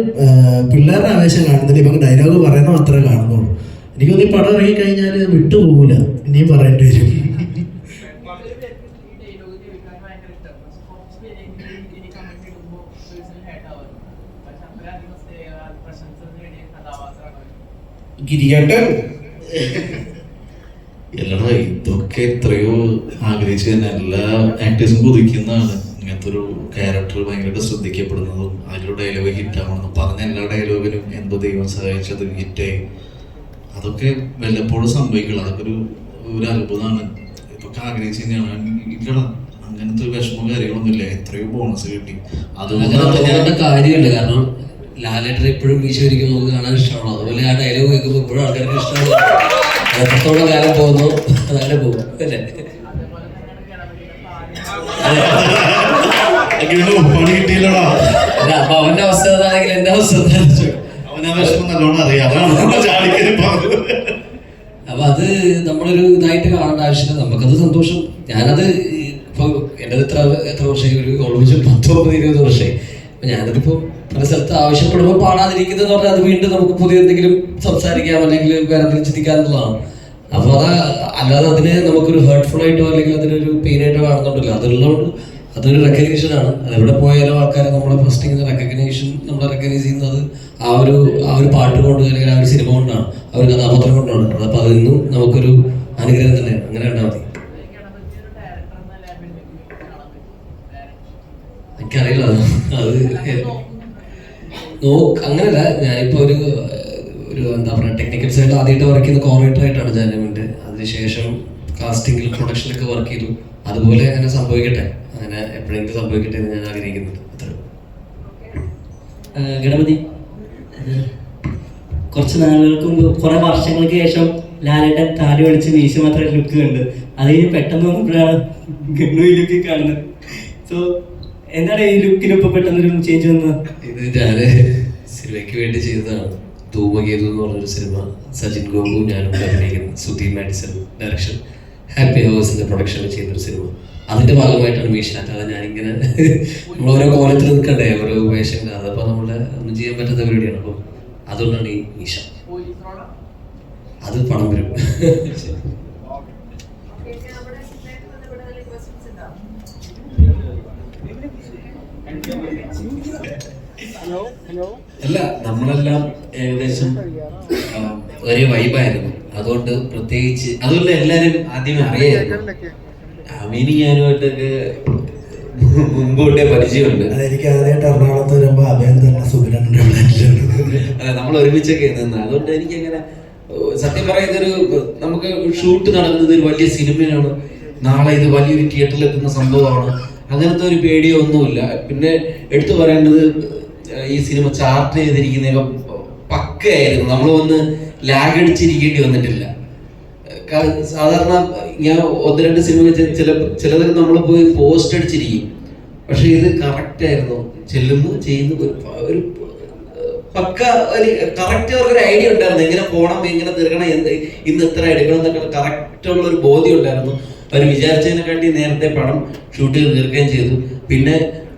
പിള്ളേരുടെ ആവേശം കാണുന്നില്ല, ഇവർക്ക് ഡയലോഗ് പറയുന്ന മാത്രമേ കാണുന്നുള്ളൂ. എനിക്ക് തോന്നി പടം ഇറങ്ങി കഴിഞ്ഞാൽ വിട്ടുപോകില്ല, ഇനിയും പറയേണ്ടി വരും. ഗിരിയേട്ടൻ എല്ലാടാ ഇതൊക്കെ എത്രയോ ആഗ്രഹിച്ച് തന്നെ എല്ലാ ആക്ടേഴ്സും കൊതിക്കുന്നതാണ്. ഇങ്ങനത്തെ ഒരു ക്യാരക്ടർ ഭയങ്കരമായിട്ട് ശ്രദ്ധിക്കപ്പെടുന്നതും അതിലൊരു ഡയലോഗ് ഹിറ്റ് ആവണമെന്ന് പറഞ്ഞ എല്ലാ ഡയലോഗിനും എന്തോ ദൈവം സഹായിച്ചത് ഹിറ്റായി. അതൊക്കെ വല്ലപ്പോഴും സംഭവിക്കണം. അതൊക്കെ ഒരു അത്ഭുതമാണ്. ഇതൊക്കെ ആഗ്രഹിച്ച് തന്നെയാണ്. ഇല്ലടാ അങ്ങനത്തെ ഒരു വിഷമോ കാര്യങ്ങളൊന്നുമില്ല. എത്രയോ ബോണസ് കിട്ടി. അതുകൊണ്ട് കാര്യമില്ല. കാരണം ലാലേട്ടൻ എപ്പോഴും വീശിരിക്കും നമുക്ക് കാണാൻ ഇഷ്ടമാണോ, അതുപോലെ ആ ഡയലോഗ് കേൾക്കുമ്പോൾ എപ്പോഴും ആൾക്കാർക്ക് ഇഷ്ടമാണ്. എത്രത്തോളം കാലം പോകുന്നു അതങ്ങനെ പോകും അല്ലേ? അല്ല അപ്പൊ അവന്റെ അവസ്ഥ എന്താണെങ്കിൽ എന്റെ അവസ്ഥ നല്ലോണം അറിയാം. അപ്പൊ അത് നമ്മളൊരു ഇതായിട്ട് കാണേണ്ട ആവശ്യമില്ല. നമുക്കത് സന്തോഷം. ഞാനത് ഇപ്പൊ എൻ്റെ എത്ര വർഷമായി, ഒരു ഓൾമോസ്റ്റ് 19-20 വർഷമായി. അപ്പൊ ഞാനതിപ്പോ പല സ്ഥലത്ത് ആവശ്യപ്പെടുമ്പോൾ പാടാതിരിക്കുന്നതെന്ന് പറഞ്ഞാൽ അത് വീണ്ടും നമുക്ക് പുതിയ എന്തെങ്കിലും സംസാരിക്കാം അല്ലെങ്കിൽ വേറെ എന്തെങ്കിലും ചിന്തിക്കാന്നുള്ളതാണ്. അപ്പൊ അല്ലാതെ അതിനെ നമുക്കൊരു ഹേർട്ട്ഫുൾ ആയിട്ടോ അല്ലെങ്കിൽ അതിനൊരു പെയിൻ ആയിട്ടോ കാണുന്നുണ്ടല്ലോ. അതുള്ളതുകൊണ്ട് അതൊരു റെക്കഗ്നീഷൻ ആണ്. അതെവിടെ പോയാലും ആൾക്കാരെ നമ്മളെ ഫസ്റ്റ് ചെയ്യുന്ന റെക്കഗ്നേഷൻ, നമ്മളെ റെക്കഗ്നൈസ് ചെയ്യുന്നത് ആ ഒരു പാട്ട് കൊണ്ട് അല്ലെങ്കിൽ ആ ഒരു സിനിമ കൊണ്ടാണ്, ആ ഒരു കഥാപാത്രം കൊണ്ടാണ്. അപ്പൊ അതിന്നും നമുക്കൊരു അനുഗ്രഹം തന്നെയാണ്. അങ്ങനെ കണ്ടാൽ മതി. എനിക്കറിയില്ല അത് അങ്ങനല്ല. ഞാനിപ്പോ ഒരു എന്താ പറയുക ടെക്നിക്കൽ സൈഡിൽ ആദ്യമായിട്ട് വർക്ക് ചെയ്യുന്ന കോർഡിനേറ്റർ ആയിട്ടാണ് ജാനുവിൻ്റെ. അതിനുശേഷം കാസ്റ്റിംഗിലും പ്രൊഡക്ഷനിലൊക്കെ വർക്ക് ചെയ്തു. അതുപോലെ അങ്ങനെ സംഭവിക്കട്ടെ, അങ്ങനെ എപ്പോഴെങ്കിലും സംഭവിക്കട്ടെ എന്ന് ഞാൻ ആഗ്രഹിക്കുന്നുണ്ട്. ഗണപതി, കുറച്ച് നാളുകൾക്ക് മുമ്പ് കുറെ വർഷങ്ങൾക്ക് ശേഷം ലാലേട്ടൻ താടി വലിച്ച് വീശി മാത്രം ലുക്ക് കണ്ട്, അത് കഴിഞ്ഞ് പെട്ടെന്ന് വന്നപ്പോഴാണ് ഗണ്ണു ഈ ലുക്കിൽ കാണുന്നത്. സോ എന്താണ് ഈ ലുക്കിന് ഇപ്പൊ പെട്ടെന്നൊരു ചേഞ്ച് വന്നത്? ഇത് ഞാന് സിനിമയ്ക്ക് വേണ്ടി ചെയ്തതാണ്. ധൂമകേതു എന്ന് പറഞ്ഞൊരു സിനിമ സജിൻ ഗോപു ഞാനും അഭിനയിക്കുന്ന സുധീർ മാഡിസൺ ഡയറക്ഷൻ, ഹാപ്പി ഹവേഴ്സിന്റെ പ്രൊഡക്ഷനിൽ ചെയ്യുന്നൊരു സിനിമ. അതിന്റെ ഭാഗമായിട്ടാണ് മീശാറ്റ്. അത് ഞാനിങ്ങനെ നമ്മൾ ഓരോ കോലത്തിൽ നിൽക്കണ്ടേ, ഓരോ വേഷം, അതപ്പോൾ നമ്മളെ ഒന്നും ചെയ്യാൻ പറ്റാത്ത പരിപാടിയാണ്. അപ്പം അതുകൊണ്ടാണ് ഈ മീശ. അത് പണം വരും. അല്ല, നമ്മളെല്ലാം ഏകദേശം ഒരേ വൈബായിരുന്നു. അതുകൊണ്ട് പ്രത്യേകിച്ച് അതുകൊണ്ട് എല്ലാവരും ആദ്യമേ അറിയായിരുന്നു. അമീനി ഞാനുമായിട്ടൊക്കെ മുമ്പോട്ടേ പരിചയമുണ്ട്. അതെനിക്ക് ആദ്യമായിട്ട് എറണാകുളത്ത് വരുമ്പോൾ അഭയം തന്നെ സുബ്രഹ്മണ്യൻ അല്ല, നമ്മൾ ഒരുമിച്ചൊക്കെ നിന്ന്. അതുകൊണ്ട് എനിക്കങ്ങനെ സത്യം പറയുന്നൊരു നമുക്ക് ഷൂട്ട് നടക്കുന്നത് ഒരു വലിയ സിനിമയാണ്, നാളെ ഇത് വലിയൊരു തിയേറ്ററിൽ എത്തുന്ന സംഭവമാണ്, അങ്ങനത്തെ ഒരു പേടിയോ ഒന്നുമില്ല. പിന്നെ എടുത്തു പറയേണ്ടത് ഈ സിനിമ ചാർട്ട് ചെയ്തിരിക്കുന്നതൊക്കെ പക്കയായിരുന്നു. നമ്മൾ വന്ന് ലാഗ് അടിച്ചിരിക്കേണ്ടി വന്നിട്ടില്ല. സാധാരണ ഞാൻ 1-2 സിനിമ ചിലതൊക്കെ നമ്മൾ പോയി പോസ്റ്റ് അടിച്ചിരിക്കും. പക്ഷെ ഇത് കറക്റ്റ് ആയിരുന്നു. ചെല്ലുന്നു, ചെയ്യുന്നു, ഒരു പക്ക ഒരു കറക്റ്റ് അവർക്കൊരു ഐഡിയ ഉണ്ടായിരുന്നു. എങ്ങനെ പോകണം, എങ്ങനെ തീർക്കണം, ഇന്ന് എത്ര എടുക്കണം എന്നൊക്കെ കറക്റ്റുള്ള ഒരു ബോധ്യം ഉണ്ടായിരുന്നു. അവർ വിചാരിച്ചതിനെക്കാട്ടി നേരത്തെ പടം ഷൂട്ട് ചെയ്ത് തീർക്കുകയും ചെയ്തു. പിന്നെ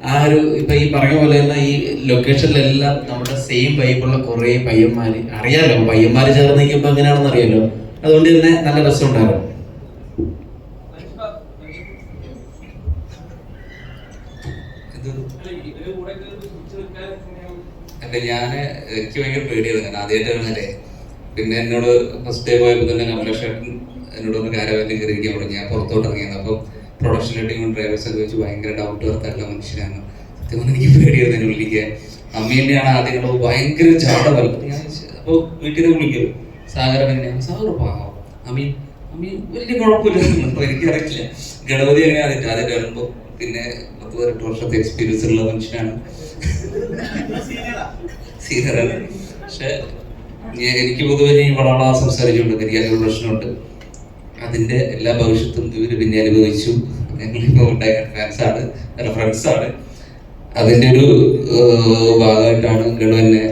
ആ ഒരു ഇപ്പൊ ഈ പറഞ്ഞ പോലെ തന്നെ ഈ ലൊക്കേഷനിലെല്ലാം നമ്മുടെ സെയിം വൈബുള്ള കുറേ പയ്യന്മാര്, അറിയാലോ പയ്യന്മാര് ചേർന്ന് നിൽക്കുമ്പോൾ എങ്ങനെയാണെന്ന് അറിയാലോ. അതുകൊണ്ട് തന്നെ നല്ല രസമുണ്ടായിരുന്നു. അല്ല, എനിക്ക് ഭയങ്കര പേടിയായിരുന്നു. ഞാൻ ആദ്യമായിട്ട് വരുന്നല്ലേ. പിന്നെ എന്നോട് ഫസ്റ്റ് ഡേ പോയപ്പോൾ തന്നെ കമലേഷേട്ടൻ എന്നോട് ഒന്ന് കാരവാനിൽ കയറിയിരിക്കാൻ പറഞ്ഞു. ഞാൻ പുറത്തോട്ട് ഇറങ്ങിയത്. അപ്പം പ്രൊഡക്ഷൻ ടീമും ഡ്രൈവേഴ്സൊക്കെ വെച്ച് ഭയങ്കര ഡൗട്ട് വർത്തായിട്ടുള്ള മനുഷ്യനാണ്. സത്യം പറഞ്ഞാൽ എനിക്ക് പേടിയായിരുന്നു എന്നെ വിളിക്കാൻ. അമ്മ തന്നെയാണ് ആദ്യം ഭയങ്കര ചാട വരും. ഞാൻ അപ്പോൾ വീട്ടിൽ നിന്ന് വിളിക്കും, സാഗരം എങ്ങനെയാണ്, സാഗർ പാവം, അമ്മീൻ വലിയ കുഴപ്പമില്ല. അപ്പോൾ എനിക്കറിയില്ല ഗണപതി എങ്ങനെയാണ് ആദ്യം വരുമ്പോൾ. പിന്നെ 10-18 വർഷത്തെ എക്സ്പീരിയൻസ് ഉള്ള മനുഷ്യനാണ്, സീനിയറാണ്. പക്ഷെ എനിക്ക് പൊതുവെ ഈ വളരെ സംസാരിച്ചുകൊണ്ട് എനിക്ക് അതിനൊരു പ്രശ്നമുണ്ട്. അതിൻ്റെ എല്ലാ ഭവിഷ്യത്തും ഇവർ പിന്നെ അനുഭവിച്ചു. ഞങ്ങളിപ്പോൾ ഉണ്ടായ ഫാൻസാണ്, ഫ്രണ്ട്സാണ്. അതിൻ്റെ ഒരു ഭാഗമായിട്ടാണ് ഗണുവിനെ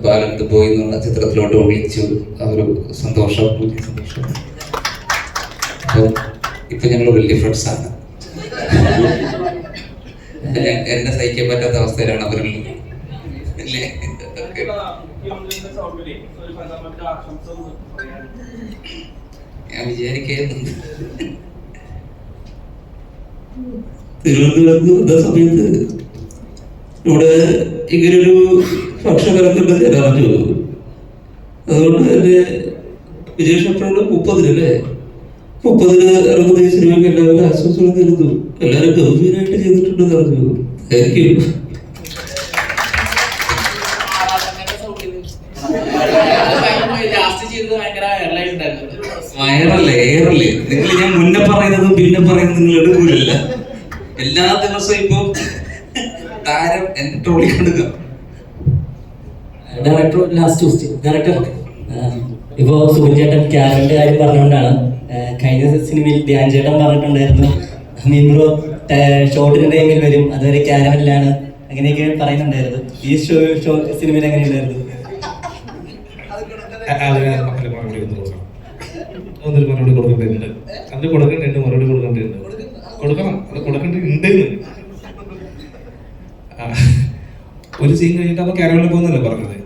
ബാലത്ത് പോയി എന്നുള്ള ചിത്രത്തിലോട്ട് വിളിച്ചു. ആ ഒരു സന്തോഷം, വലിയ സന്തോഷം. അപ്പം ഇപ്പം ഞങ്ങൾ വലിയ ഫ്രണ്ട്സാണ്. എന്നെ സഹിക്കാൻ പറ്റാത്ത അവസ്ഥയിലാണ് അവരുള്ളത് അല്ലേ. ഞാൻ വിചാരിക്കുന്നുണ്ട് തിരുവനന്തപുരത്ത് വന്ന സമയത്ത് ഇവിടെ ഇങ്ങനൊരു ഭക്ഷണം വരുന്നുണ്ട് ഞാൻ അറിഞ്ഞു. അതുകൊണ്ട് തന്നെ വിജയക്ഷേത്രമാണ് 30-ന് 30-ന് ഇറങ്ങുന്ന ഈ സിനിമയ്ക്ക് എല്ലാവരും ആശംസകൾ തരുന്നു. എല്ലാവരും ഗംഭീരമായിട്ട് ചെയ്തിട്ടുണ്ടെന്ന് അറിഞ്ഞു. Thank you. വയറല്ലേ നിങ്ങൾ ഞാൻ മുന്നേ പറയുന്നതും പിന്നെ പറയുന്നതും നിങ്ങൾ എടുക്കൂലല്ല. എല്ലാ ദിവസവും ഇപ്പൊ താരം എന്നെ ട്രോളി കൊടുക്കുക. Director last question. ഡയറക്ടർ ഇപ്പോൾ സുബിൻ ചേട്ടൻ ക്യാരക്ടറിന്റെ കാര്യം പറഞ്ഞുകൊണ്ടാണ്. കഴിഞ്ഞ സിനിമയിൽ ധ്യാൻ ചേട്ടൻ പറഞ്ഞിട്ടുണ്ടായിരുന്നു അമീൻ ബ്രോ ഷോട്ടിന്റെ ടൈമിൽ വരും, അതുവരെ ക്യാരവനിലാണ്, അങ്ങനെയൊക്കെ പറയുന്നുണ്ടായിരുന്നു. ഈ സിനിമയിൽ എങ്ങനെയുണ്ടായിരുന്നു? മറുപടി കൊടുക്കേണ്ടതുണ്ട്, അതിന് കൊടുക്കേണ്ടതുണ്ട്, മറുപടി കൊടുക്കേണ്ടതുണ്ട്, കൊടുക്കണം, അത് കൊടുക്കേണ്ടതുണ്ട്. ഒരു സീൻ കഴിഞ്ഞിട്ട് നമ്മൾ ക്യാരവനിൽ പോകുന്നല്ലേ പറഞ്ഞത്.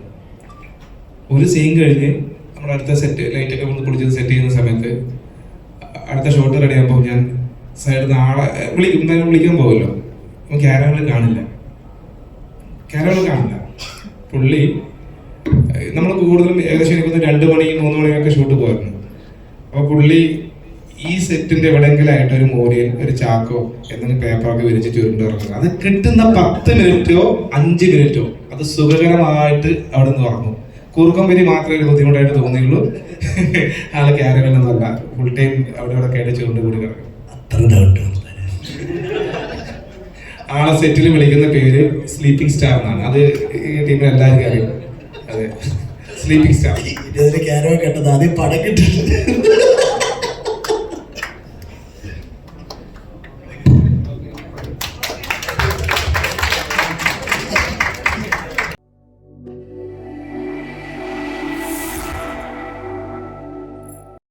ഒരു സീൻ കഴിഞ്ഞ് നമ്മുടെ അടുത്ത സെറ്റ് ലൈറ്റൊക്കെ ഒന്ന് കുടിച്ച് സെറ്റ് ചെയ്യുന്ന സമയത്ത് അടുത്ത ഷോട്ട് റെഡി ആകുമ്പോൾ ഞാൻ സൈഡിൽ നിന്ന് ആളെ എന്തായാലും വിളിക്കാൻ പോകുമല്ലോ. അപ്പോൾ ക്യാരവനിൽ കാണില്ല. പുള്ളി നമ്മൾ കൂടുതലും ഏകദേശം എനിക്കൊന്ന് 2 മണി 3 മണിയൊക്കെ ഷൂട്ട് പോയിരുന്നു. അപ്പോൾ പുള്ളി ഈ സെറ്റിന്റെ എവിടെയെങ്കിലായിട്ട് ഒരു മൂലയിൽ ഒരു ചാക്കോ എന്തെങ്കിലും പേപ്പറൊക്കെ വിരിച്ച് ചുരുണ്ട് ഇറങ്ങുന്നത്. അത് കിട്ടുന്ന 10 മിനിറ്റോ 5 മിനിറ്റോ അത് സുഖകരമായിട്ട് അവിടെ നിന്ന് ഉറങ്ങും. കൂർക്കം വരി മാത്രമേ ഒരു ബുദ്ധിമുട്ടായിട്ട് തോന്നിയുള്ളൂ. ആള് ക്യാരവനൊന്നുമല്ല, ഫുൾ ടൈം അവിടെ കേട്ട് ചുരുണ്ട് കൂടി കിടക്കും. ആളെ സെറ്റിൽ വിളിക്കുന്ന പേര് സ്ലീപ്പിംഗ് സ്റ്റാർ എന്നാണ്. അത് ഈ ടീമിൽ എല്ലാവർക്കും അറിയാം. അതെ, സ്ലീപ്പിംഗ് സ്റ്റാർ. ക്യാരവൻ കേട്ടത് ആദ്യം പടം കിട്ടുന്നത്